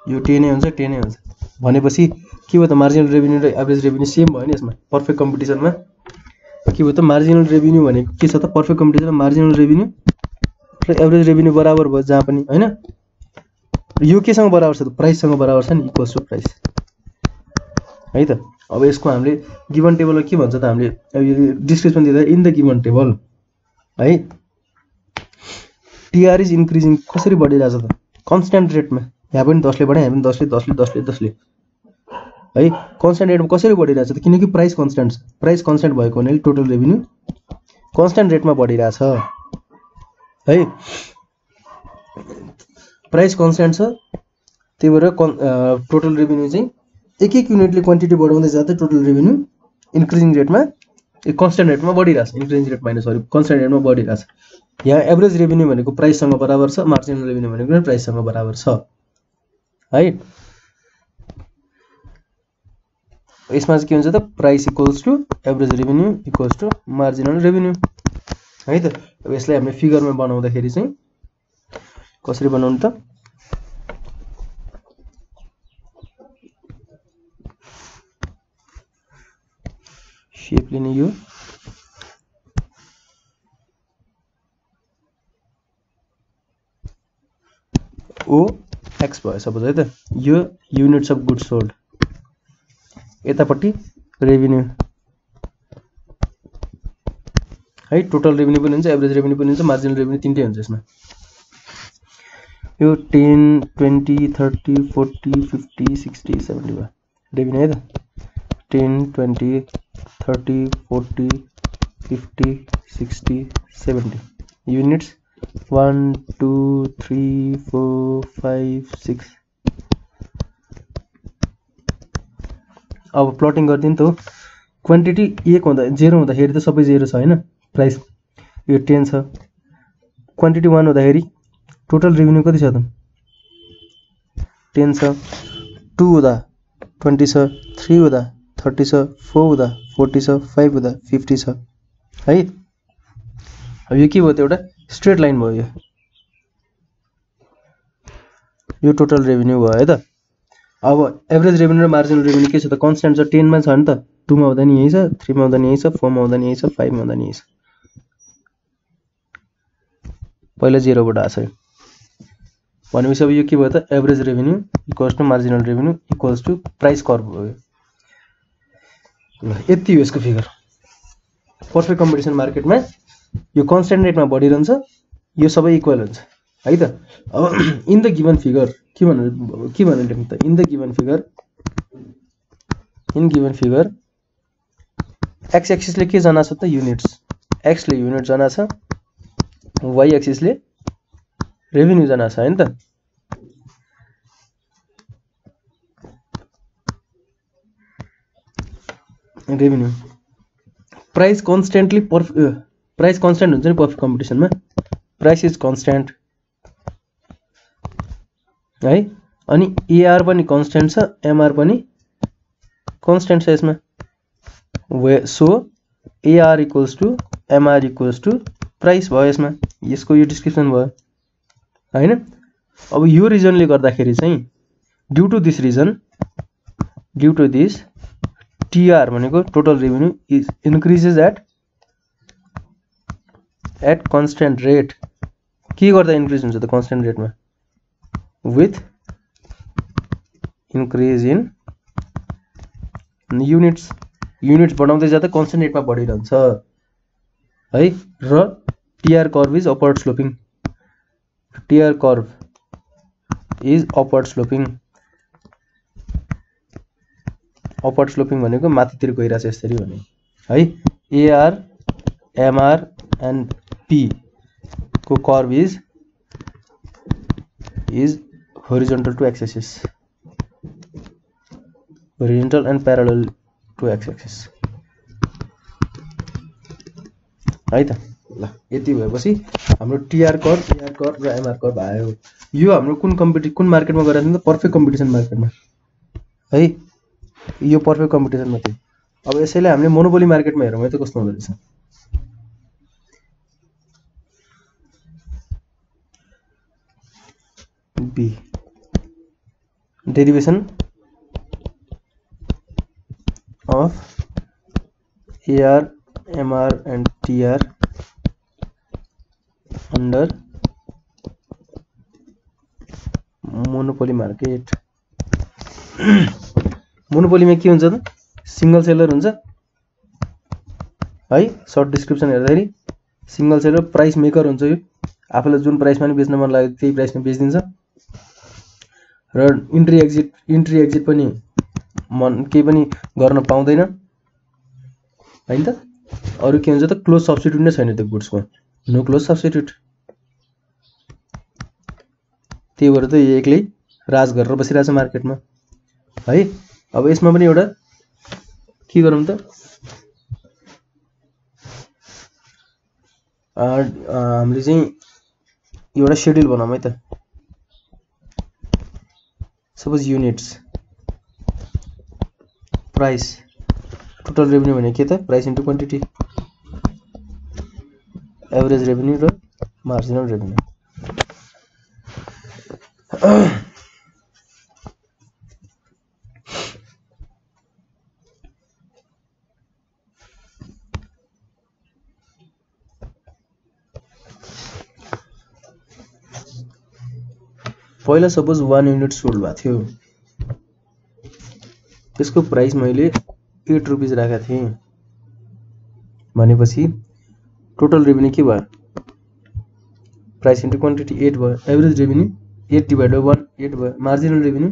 यो 10 नै हुन्छ, 10 नै हुन्छ। भनेपछि के भयो त मार्जिनल रेभिन्यू र एभरेज रेभिन्यू सेम भयो नि यसमा पर्फेक्ट कम्पिटिसनमा। के भयो त मार्जिनल रेभिन्यू भनेको के छ त पर्फेक्ट कम्पिटिसनमा मार्जिनल रेभिन्यू र एभरेज रेभिन्यू बराबर भयो जहाँ पनि हैन। यो केसँग बराबर छ त प्राइससँग बराबर छ नि, इक्वल्स टु प्राइस है त। अब यसको हामीले गिवन टेबलमा के भन्छ त हामीले डिस्क्रिप्सन दिँदा इन द गिवन टेबल है टीआर इज इन्क्रिजिङ कसरी बढिरहेछ त कन्स्ट्यान्ट रेटमा, यहाँ पनि 10 ले बढाए, यहाँ पनि 10 ले 10 ले 10 ले 10 ले है कन्स्ट्यान्ट रेटमा कसरी बढिरहेछ त किनकि प्राइस कन्स्ट्यान्ट छ। प्राइस कन्स्ट्यान्ट भएको हुनाले टोटल रेभिन्यू कन्स्ट्यान्ट रेटमा बढिरहेछ है। प्राइस कन्स्ट्यान्ट छ त्यही भएर टोटल रेभिन्यू चाहिँ एक युनिटले क्वान्टिटी बढाउँदै जाँदा टोटल रेभिन्यू इन्क्रिजिङ रेटमा कन्स्ट्यान्ट रेटमा बढिरहेछ, increasing rate minus sorry constant रेटमा बढिरहेछ। यहाँ एभरेज रेभिन्यू भनेको प्राइससँग बराबर छ, मार्जिनल रेभिन्यू भनेको पनि प्राइससँग बराबर छ है। यसमा चाहिँ के हुन्छ त price equals to average revenue equals to marginal revenue है त। अब यसलाई हामीले फिगरमा बनाउँदाखेरि चाहिँ कसरी बनाउनु त शेप लिने यो ओ एक्स भयो सपोज है त, यो युनिट्स अफ गुड्स सोल्ड, यतापट्टि रेभिन्यू है टोटल रेभिन्यू पनि हुन्छ, एभरेज रेभिन्यू पनि हुन्छ, मार्जिनल रेभिन्यू तीनटै हुन्छ यसमा। यो 10 20 30 40 50 60 70 भयो रेभिन्यू है त। 10 20 30 40 50 60 70 युनिट्स 1 2 3 4 5 6। अब प्लटिङ गरिदिनु त हो क्वान्टिटी 1 हुँदा 0 हुँदाखेरि त सबै 0 छ हैन, प्राइस यो 10 छ। क्वान्टिटी 1 हुँदाखेरि टोटल रेभिन्यू कति छ त 10 छ, 2 हुँदा 20 छ, 3 हुँदा 30 छ, 4 हुँदा 40 छ, 5 हुँदा 50 छ है। अब यो के भयो त एउटा स्ट्रेट लाइन भयो, यो टोटल रेभिन्यू भयो है त। अब एभरेज रेभिन्यू र मार्जिनल रेभिन्यू के छ त कन्स्ट्यान्ट छ, 10 मा छ नि त, 2 मा हुँदा नि यही छ, 3 मा हुँदा नि यही छ, 4 मा हुँदा नि यही छ, 5 मा हुँदा नि यही छ। पहिला 0 बाट आछ भनेपछि अब यो के भयो त average revenue equals to marginal revenue equals to price curve भयो। यति हो यसको फिगर। पर्फेक्ट कम्पिटिसन मार्केटमा यो कन्स्ट्यान्ट रेटमा बढिरहन्छ, यो सबै इक्वल हुन्छ है त। अब इन द गिवन फिगर के भनेर लेख्नु त in the given figure X एक्सिसले के जनाछ त युनिट्स, एक्स ले युनिट जनाछ, वाई एक्सिसले रेभिन्यू जनाछ हैन त। Revenue price constantly price constant हुन्छ नि पर्फेक्ट कम्पिटिसनमा, प्राइस इज कन्स्ट्यान्ट है। अनि एआर पनि कन्स्ट्यान्ट छ, एमआर पनि कन्स्ट्यान्ट छ यसमा। So AR equals to MR equals to price भयो यसमा, यसको यो डिस्क्रिप्सन भयो हैन। अब यो रिजनले गर्दाखेरि चाहिँ ड्यू टु दिस टीआर भनेको total revenue is increases at constant rate. के गर्दा इन्क्रिज हुन्छ त कन्स्ट्यान्ट रेटमा विथ इन्क्रिज इन युनिट्स बढाउँदै जाँदा कन्स्ट्यान्ट रेटमा बढिरहन्छ है। र TR curve is upward sloping, TR curve is upward sloping. Upward sloping भनेको माथितिर गइरहेछ यसरी भने है। एआर एमआर एन्ड पी को curve is horizontal to X axis, horizontal and parallel to X axis है त। ल यति भएपछि हाम्रो टीआर कर्भ र एमआर कर्भ आयो। यो हाम्रो कुन मार्केटमा गइरहेको छ त पर्फेक्ट कम्पिटिसन मार्केटमा है, यो पर्फेक्ट कम्पिटिसनमा थियो। अब यसैले हामीले मोनोपोली मार्केटमा हेरौँ है त कस्तो हुँदो रहेछ। B derivation of AR, MR and TR under monopoly market। मोनोपोलीमा के हुन्छ त सिंगल सेलर हुन्छ है, सर्ट डिस्क्रिप्सन हेर्दाखेरि सिंगल सेलर प्राइस मेकर हुन्छ। यो आफूलाई जुन प्राइसमा नि बेच्न मन लाग्यो त्यही प्राइसमा बेच्दिन्छ र इन्ट्री एक्जिट पनि केही पनि गर्न पाउँदैन हैन त। अरु के हुन्छ त क्लोज सब्स्टिट्युट नै छैन त्यो गुड्सको, नो क्लोज सब्स्टिट्युट। त्यही भएर त यो एक्लै राज गरेर बसिरहेछ मार्केटमा है। अब यसमा पनि एउटा के गरौँ त, हामीले चाहिँ एउटा शेड्युल बनाऊँ है त। Suppose units price total revenue भने के त price into quantity, average revenue र मार्जिनल रेभेन्यू। पहिला सपोज 1 युनिट सोल्ड भएको थियो, त्यसको प्राइस मैले 8 रुपीज राखेको थिएँ भनेपछि टोटल रेभेन्यू के भयो, प्राइस इन्टु क्वान्टिटी 8 भयो, एभरेज रेभेन्यू 8 डिभाइड बाइ 1 8 भयो, मार्जिनल रेभेन्यू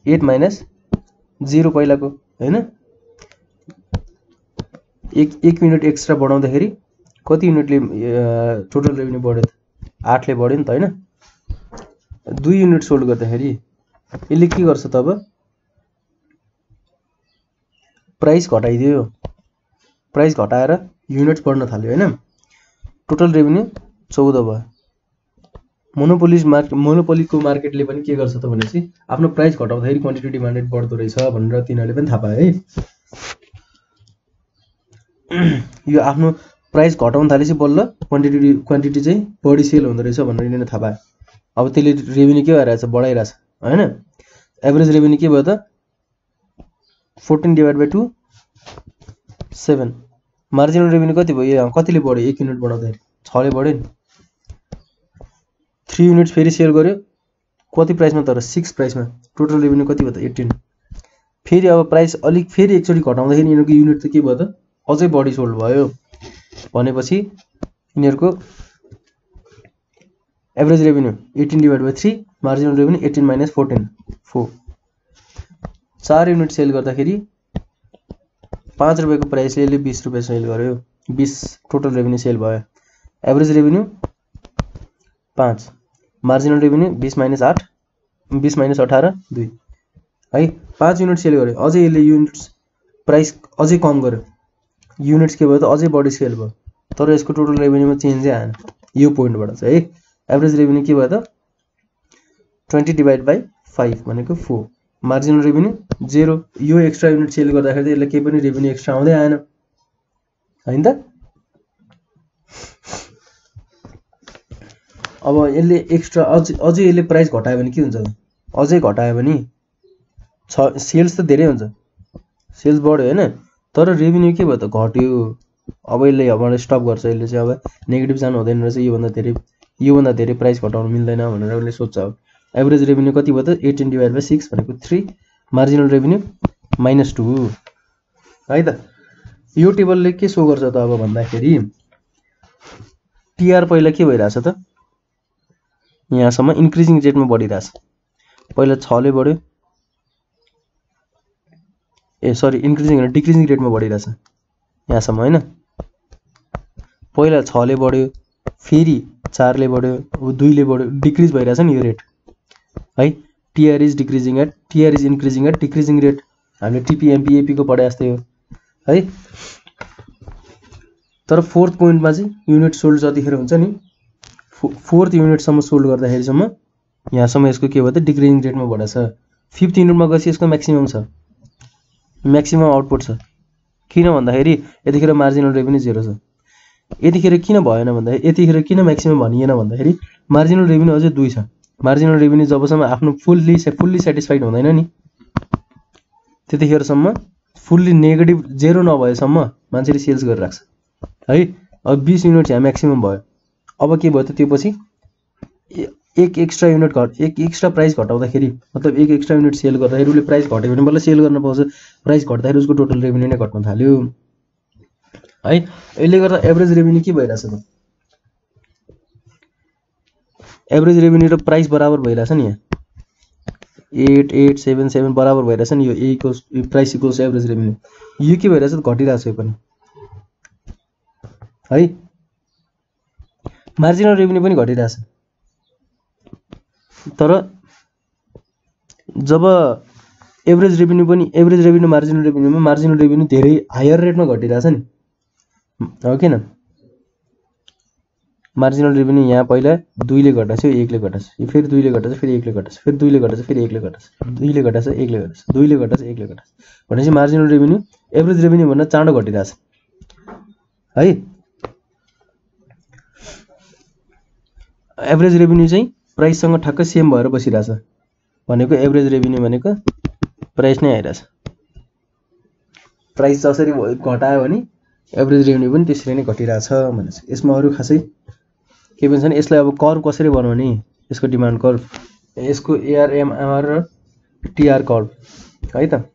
8 माइनस 0 पहिलाको हैन। एक युनिट एक्स्ट्रा बढाउँदाखेरि कति युनिटले टोटल रेभेन्यू बढ्यो त 8 ले बढ्यो नि त हैन। 2 युनिट सोल्ड गर्दाखेरि यसले के गर्छ त, अब प्राइस घटाइदियो, प्राइस घटाएर युनिट्स बढ्न थाल्यो हैन। टोटल रेभेन्यू 14 भयो। मोनोपोलीको मार्केटले पनि के गर्छ त भनेपछि आफ्नो प्राइस घटाउँदाखेरि क्वान्टिटी डिमान्डेड बढ्दो रहेछ भनेर तिनीहरूले पनि थाहा पाए है। यो आफ्नो प्राइस घटाउन थालेपछि बल्ल क्वान्टिटी चाहिँ बढी सेल हुँदो रहेछ भनेर यिनीहरूले थाहा पाए। अब त्यसले रेभेन्यू के भइरहेछ, बढाइरहेछ हैन। एभरेज रेभेन्यू के भयो त 14 डिभाइड बाइ 2 7। मार्जिनल रेभेन्यू कति भयो, यहाँ कतिले बढ्यो, 1 युनिट बढाउँदाखेरि 6 ले बढ्यो नि। 3 युनिट्स फेरि सेल गर्यो कति प्राइसमा, तर 6 प्राइसमा, टोटल रेभेन्यू कति भयो त 18। फेरि अब प्राइस अलिक फेरि एकचोटि घटाउँदाखेरि यिनीहरूको युनिट त के भयो त अझै बढी सोल्ड भयो भनेपछि यिनीहरूको average revenue 18 divide by 3, marginal revenue 18 minus 14 4। 4 unit sell गर्दाखेरि 5 रुपैयाँको प्राइसले यसले 20 रुपैयाँ सेल गर्यो, 20 टोटल रेभेन्यू सेल भयो। Average revenue 5, marginal revenue 20 minus 8 20 minus 18 2 है। 5 युनिट सेल गर्यो, अझै यसले युनिट्स प्राइस अझै कम गर्यो, युनिट्स के भयो त अझै बढी सेल भयो, तर यसको टोटल रेभेन्यूमा चेन्जै आएन। यो पोइन्टबाट चाहिँ है एभरेज रेभेन्यू के भयो त 20 डिभाइड बाइ 5 भनेको 4, मार्जिनल रेभेन्यू 0। यो एक्स्ट्रा युनिट सेल गर्दाखेरि यसले केही पनि रेभेन्यू एक्स्ट्रा आउँदै आएन हैन त। अब यसले एक्स्ट्रा अझै यसले प्राइस घटायो भने के हुन्छ त, अझै घटायो भने सेल्स त धेरै हुन्छ, सेल्स बढ्यो हैन, तर रेभेन्यू के भयो त घट्यो। अब यसले यहाँबाट स्टप गर्छ, यसले चाहिँ अब नेगेटिभ जानु हुँदैन रहेछ, योभन्दा धेरै प्राइस घटाउनु मिल्दैन भनेर उसले सोच्छ। अब एभरेज रेभेन्यू कति भयो त 18 डिभाइड बाइ 6 भनेको 3, मार्जिनल रेभेन्यू -2 है त। यो टेबलले के सो गर्छ त अब भन्दाखेरि टीआर पहिला के भइरहेछ त यहाँसम्म इन्क्रिजिङ रेटमा बढिरहेछ, पहिला 6 ले बढ्यो, इन्क्रिजिङ हैन डिक्रिजिङ रेटमा बढिरहेछ यहाँसम्म हैन। पहिला 6 ले बढ्यो, फेरि 4 ले बढ्यो, अब 2 ले बढ्यो, डिक्रिज भइरहेछ नि यो रेट है। TR is increasing at decreasing rate, हामीले टिपी एमपी एपी को पढे जस्तै हो है। तर फोर्थ पोइन्टमा चाहिँ युनिट सोल्ड जतिखेर हुन्छ नि फोर्थ युनिटसम्म सोल्ड गर्दाखेरिसम्म यहाँसम्म यसको के भयो त डिक्रिजिङ रेटमा बढेछ। फिफ्थ युनिटमा गएपछि यसको म्याक्सिमम छ, म्याक्सिमम आउटपुट छ। किन भन्दाखेरि यतिखेर मार्जिनल रेभेन्यू 0 छ। यतिखेर किन भएन भन्दाखेरि यतिखेर किन म्याक्सिमम भनिएन भन्दाखेरि मार्जिनल रेभेन्यू अझै 2 छ। मार्जिनल रेभेन्यू जबसम्म आफ्नो फुल्ली सेटिस्फाइड हुँदैन नि त्यतिखेरसम्म फुल्ली नेगेटिभ 0 नभएसम्म मान्छेले सेल्स गरिराख्छ है। अब 20 युनिट यहाँ म्याक्सिमम भयो। अब के भयो त त्यो पछि एक एक्स्ट्रा प्राइस घटाउँदाखेरि मतलब एक एक्स्ट्रा युनिट सेल गर्दाखेरि उसले प्राइस घट्यो भने बल्ल सेल गर्न पाउँछ। प्राइस घट्दाखेरि उसको टोटल रेभेन्यू नै घट्न थाल्यो है। यसले गर्दा एभरेज रेभेन्यू के भइरहेछ त एभरेज रेभेन्यू र प्राइस बराबर भइरहेछ नि यहाँ 8877 बराबर भइरहेछ नि। यो A equals price equals average revenue यो के भइरहेछ त घटिरहेछ यो पनि है। मार्जिनल रेभेन्यू पनि घटिरहेछ तर जब एभरेज रेभेन्यू मार्जिनल रेभेन्यू धेरै हायर रेटमा घटिरहेछ नि हो किन। मार्जिनल रेभेन्यू यहाँ पहिला 2 ले घटाछ, 1 ले घटाछ, यो फेरि 2 ले घटाछ, फेरि 1 ले घटाछ, फेरि 2 ले घटाछ, फेरि 1 ले घटाछ, 2 ले घटाछ, 1 ले घटाछ, 2 ले घटाछ, 1 ले घटाछ भनेपछि मार्जिनल रेभेन्यू एभरेज रेभेन्यू भन्दा चाँडो घटिरहेछ है। एभरेज रेभेन्यू चाहिँ प्राइससँग ठ्याक्कै सेम भएर बसिरहेछ भनेको एभरेज रेभेन्यू भनेको प्राइस नै आइरहेछ। प्राइस जसरी घटायो भने एभरेज रेभेन्यू पनि त्यसरी नै घटिरहेछ भनेछ। यसमा अरु खासै के पनि छैन। यसलाई अब कर्भ कसरी बनाउने यसको डिमान्ड कर्भ यसको एआरएमआर र टीआर कर्भ है त।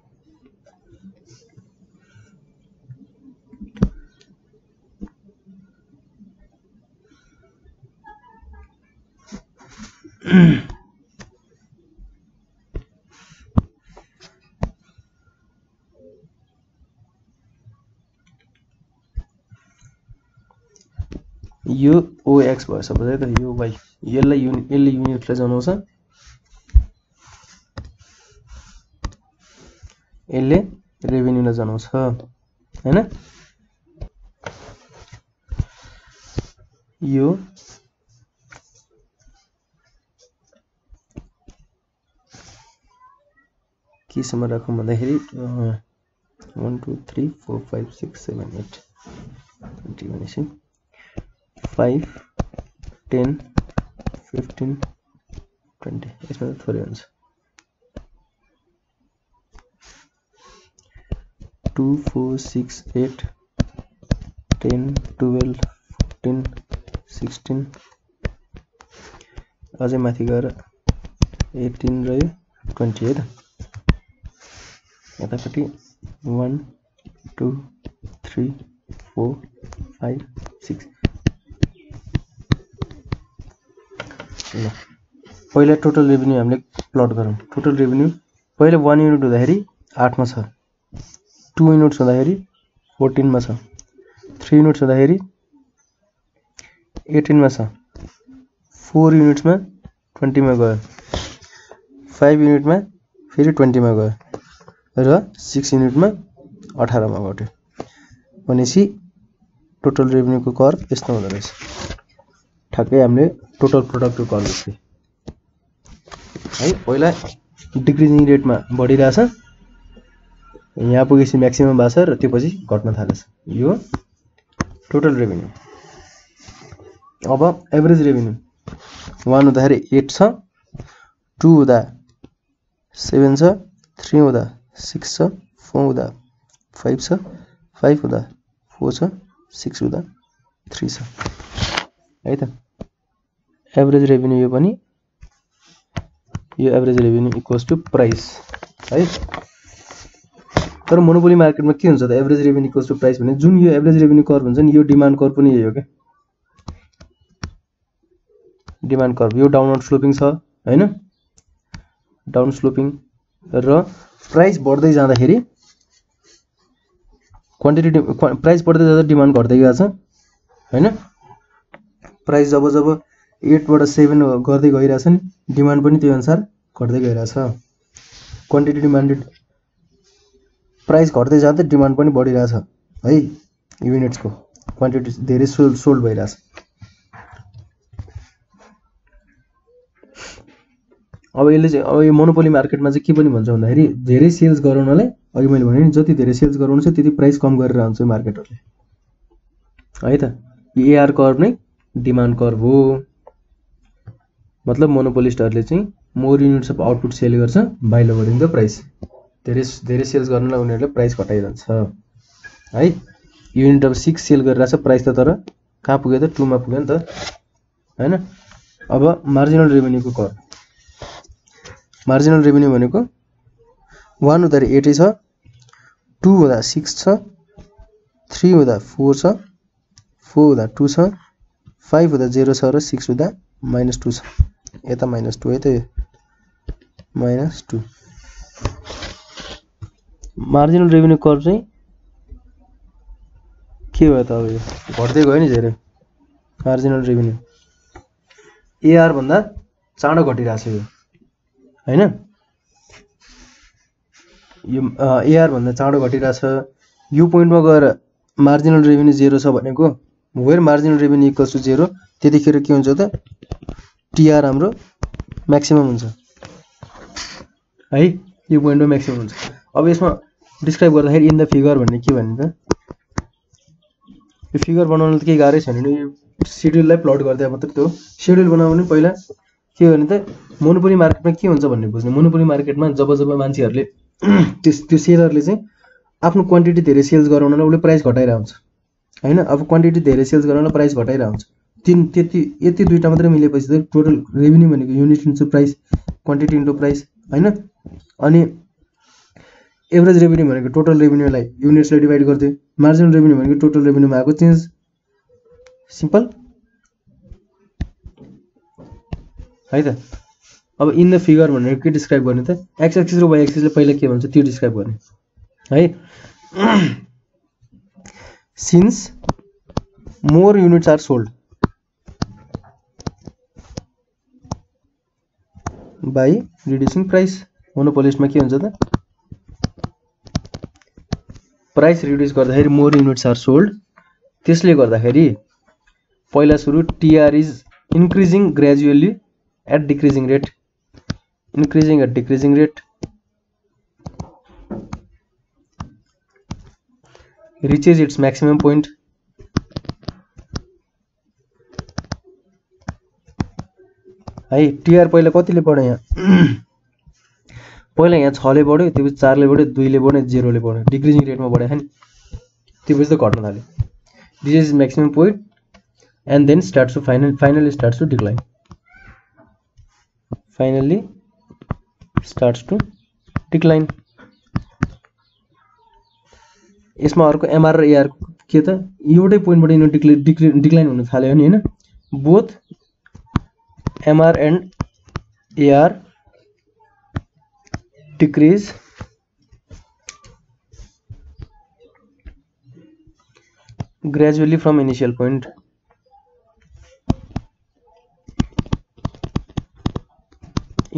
यो ओएक्स भयो सबै है त। यो भाइ यसले युनिटलाई जनाउँछ, यसले रेभेन्यूलाई जनाउँछ हैन। यो केसम्म राखौँ भन्दाखेरि 1 2 3 4 5 6 7 8 20 भनेपछि 5 10 15 20 यसमा थोरै हुन्छ। 2 4 6 8 10 12 14 16 अझै माथि गएर 18 रह्यो 20 है त। यतापट्टि 1 2 3 4 5 6 ल पहिला टोटल रेभेन्यू हामीले प्लट गरौँ। टोटल रेभेन्यू पहिले 1 युनिट हुँदाखेरि 8 मा छ, 2 युनिट्स हुँदाखेरि 14 मा छ, 3 युनिट्स हुँदाखेरि 18 मा छ, 4 युनिट्समा 20 मा गयो, 5 युनिटमा फेरि 20 मा गयो र 6 युनिटमा 18 मा घट्यो भनेपछि टोटल रेभेन्यूको कर्भ यस्तो हुँदो रहेछ। ठ्याक्कै हामीले टोटल प्रोडक्टको कर्भ जस्तै है। पहिला डिक्रिजिङ रेटमा बढिरहेछ, यहाँ पुगेपछि म्याक्सिमम भएको छ र त्यो पछि घट्न थालेछ। यो टोटल रेभेन्यू। अब एभरेज रेभेन्यू 1 हुँदाखेरि 8 छ, 2 हुँदा 7 छ, 3 हुँदा 6 छ, 4 हुँदा 5 छ, 5 हुँदा 4 छ, 6 हुँदा 3 छ है त। एभरेज रेभेन्यू यो पनि यो average revenue equals to price है। तर मोनोपोली मार्केटमा के हुन्छ त average revenue equals to price भने जुन यो एभरेज रेभेन्यू कर्भ हुन्छ नि यो डिमान्ड कर्भ पनि यही हो क्या। डिमान्ड कर्भ यो डाउनवर्ड स्लोपिङ छ हैन, डाउन स्लोपिङ र प्राइस बढ्दै जाँदाखेरि क्वान्टिटी प्राइस बढ्दै जाँदा डिमान्ड घट्दै गएको छ हैन। प्राइस जब 8 बाट 7 गर्दै गइरहेछ नि डिमान्ड पनि त्यो अनुसार घट्दै गइरहेछ। क्वान्टिटी डिमान्डेड प्राइस घट्दै जाँदा डिमान्ड पनि बढिरहेछ है युनिट्सको। क्वान्टिटी धेरै सोल्ड भइरहेछ। अब यसले चाहिँ अब यो मोनोपोली मार्केटमा चाहिँ के पनि भन्छ भन्दाखेरि धेरै सेल्स गराउनलाई अघि मैले भने नि जति धेरै सेल्स गराउनु छ त्यति प्राइस कम गरेर आउँछ मार्केटहरुले है त। यो एआर कर्भ नै डिमान्ड कर्भ हो। मतलब मोनोपोलिस्टहरुले चाहिँ more units of output sell गर्छ बाइ लोवरिङ द प्राइस। धेरै सेल्स गर्नलाई उनीहरुले प्राइस घटाइरहन्छ है। युनिट अफ 6 सेल गरिरहेछ प्राइस त तर कहाँ पुग्यो त 2 मा पुग्यो नि त हैन। अब मार्जिनल रेभेन्यूको कर्भ। मार्जिनल रेभेन्यू भनेको 1 हुँदा 8 छ, 2 हुँदा 6 छ, 3 हुँदा 4 छ, 4 हुँदा 2 छ, 5 हुँदा 0 छ र 6 हुँदा -2 छ। यता -2 है त यो -2। मार्जिनल रेभेन्यू कर्भ चाहिँ के भयो त अब यो घट्दै गयो नि धेरै। मार्जिनल रेभेन्यू एआर भन्दा चाँडो घटिरहेछ यो हैन। यो एआर भन्दा चाँडो घटिरहेछ। यो पोइन्टमा गएर मार्जिनल रेभेन्यू 0 छ भनेको where marginal revenue equals to 0 त्यतिखेर के हुन्छ त टीआर हाम्रो म्याक्सिमम हुन्छ है। यो पोइन्टमा म्याक्सिमम हुन्छ। अब यसमा डिस्क्राइब गर्दाखेरि इन द फिगर भन्ने के भन्ने त यो फिगर बनाउन त केही गाह्रै छैन नि। यो शेड्युललाई प्लट गर्दा मात्र त्यो शेड्युल बनाउनु नि पहिला के गर्ने त मोनोपोली मार्केटमा के हुन्छ भन्ने बुझ्ने। मोनोपोली मार्केटमा जब मान्छेहरुले त्यो सेलरले चाहिँ आफ्नो क्वान्टिटी धेरै सेल्स गराउनलाई उले प्राइस घटाइरा हुन्छ हैन। अब क्वान्टिटी धेरै सेल्स गराउनलाई प्राइस घटाइरा हुन्छ। यति दुईटा मात्रै मिलेपछि त टोटल रेभेन्यू भनेको unit into price quantity into price हैन। अनि एभरेज रेभेन्यू भनेको टोटल रेभेन्यूलाई युनिट्सले डिभाइड गर्दै मार्जिनल रेभेन्यू भनेको टोटल रेभेन्यूमा आएको चेन्ज। सिम्पल है त। अब इन द फिगर भनेर के डिस्क्राइब गर्ने त एक्स एक्सिस र वाइ एक्सिसले पहिला के भन्छ त्यो डिस्क्राइब गर्ने है। Since more units are sold by reducing price. मोनोपोलिस्टमा के हुन्छ त प्राइस रिड्युस गर्दाखेरि मोर युनिट्स आर सोल्ड। त्यसले गर्दाखेरि पहिला सुरु TR is increasing gradually at decreasing rate, increasing at decreasing rate, reaches its maximum point है। टीआर पहिला कतिले बढ्यो यहाँ पहिला यहाँ 6 ले बढ्यो, त्यसपछि 4 ले बढ्यो, 2 ले बढ्यो, 0 ले बढ्यो, डिक्रिजिङ रेटमा बढ्यो हैन। त्यसपछि त घट्न थाल्यो। This is maximum point and then starts to finally starts to decline. Finally starts to decline। यसमा अर्को एमआर र एआर के त एउटै पोइन्टबाट यिनीहरु डिक्लाइन हुन थाल्यो नि हैन। Both MR and AR decrease gradually from initial point.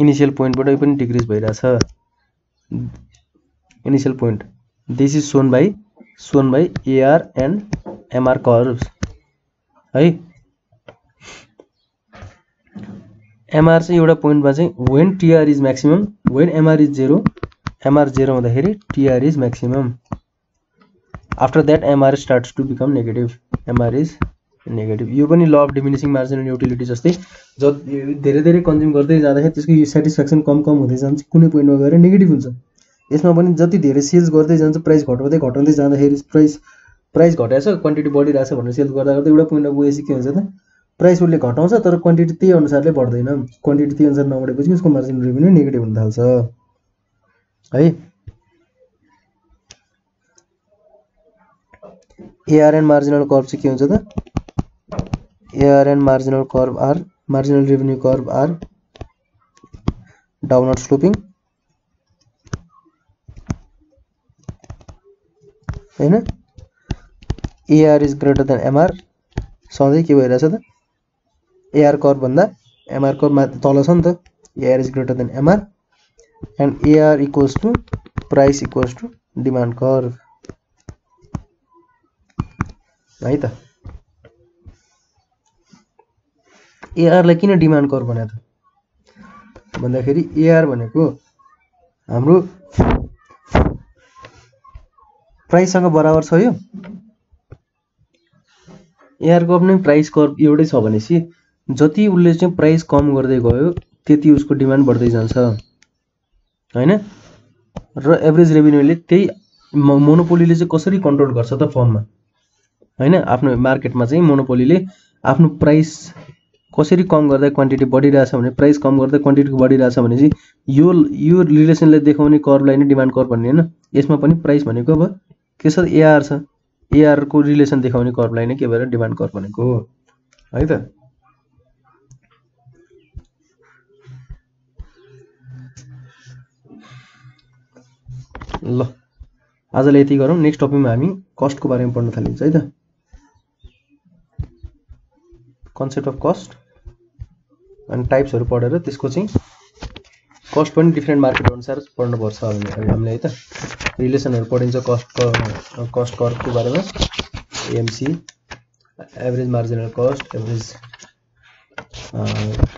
Initial पोइन्टबाट पनि डिक्रिज भइरहेछ। Initial point this is shown by AR and MR curves है। एमआर चाहिँ एउटा पोइन्टमा चाहिँ when TR is maximum when MR is 0 MR 0 हुँदाखेरि TR is maximum. After that MR starts to become negative. MR is negative. यो पनि law of diminishing marginal utility जस्तै धेरै कन्ज्युम गर्दै जाँदाखेरि त्यसको सेटिस्फ्याक्सन कम हुँदै जान्छ, कुनै पोइन्टमा गएर नेगेटिभ हुन्छ। यसमा पनि जति धेरै सेल्स गर्दै जान्छ प्राइस घटाउँदै जाँदाखेरि प्राइस घटाएछ क्वान्टिटी बढिरहेछ भनेर सेल्स गर्दा एउटा पोइन्टमा गएपछि के हुन्छ त प्राइस उसले घटाउँछ तर क्वान्टिटी त्यही अनुसारले बढ्दैन। क्वान्टिटी त्यही अनुसार नबढेपछि उसको मार्जिनल रेभेन्यू नेगेटिभ हुन थाल्छ है। एआर एन्ड मार्जिनल कर्भ चाहिँ के हुन्छ त AR and marginal revenue curve are downward sloping हैन। AR is greater than MR सधैं के भइरहेछ त AR कर्भ भन्दा MR कर्भ माथि तल छ नि त। AR is greater than MR and AR equals to price equals to demand curve। है त। AR लाई किन डिमान्ड कर्भ भने त भन्दाखेरि AR भनेको हाम्रो प्राइससँग बराबर छ यो। AR को पनि प्राइस कर्भ एउटै छ भनेपछि जति उसले चाहिँ प्राइस कम गर्दै गयो त्यति उसको डिमान्ड बढ्दै जान्छ हैन। र एभरेज रेभेन्यूले त्यही मोनोपोलीले चाहिँ कसरी कन्ट्रोल गर्छ त फर्ममा हैन। आफ्नो मार्केटमा चाहिँ मोनोपोलीले आफ्नो प्राइस कसरी कम गर्दा क्वान्टिटी बढिरहेछ भने प्राइस कम गर्दा क्वान्टिटी बढिरहेछ भने चाहिँ यो रिलेसनले देखाउने कर्भलाई नै डिमान्ड कर्भ भन्ने हैन। यसमा पनि प्राइस भनेको अब के छ AR छ। AR को रिलेसन देखाउने कर्भलाई नै के भएर डिमान्ड कर्भ भनेको है त। ल आजलाई यति गरौँ। नेक्स्ट टपिकमा हामी कस्टको बारेमा पढ्न थालिन्छ है त। कन्सेप्ट अफ कस्ट अनि टाइप्सहरु पढेर त्यसको चाहिँ कस्ट पनि डिफरेन्ट मार्केट अनुसार पढ्नुपर्छ हामीले है त। रिलेसनहरु पढिन्छ कस्ट कर्भको बारेमा, AMC, average marginal cost, average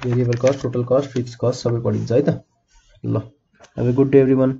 variable cost, total cost, fixed cost सबै पढिन्छ है त। ल, have a good day everyone.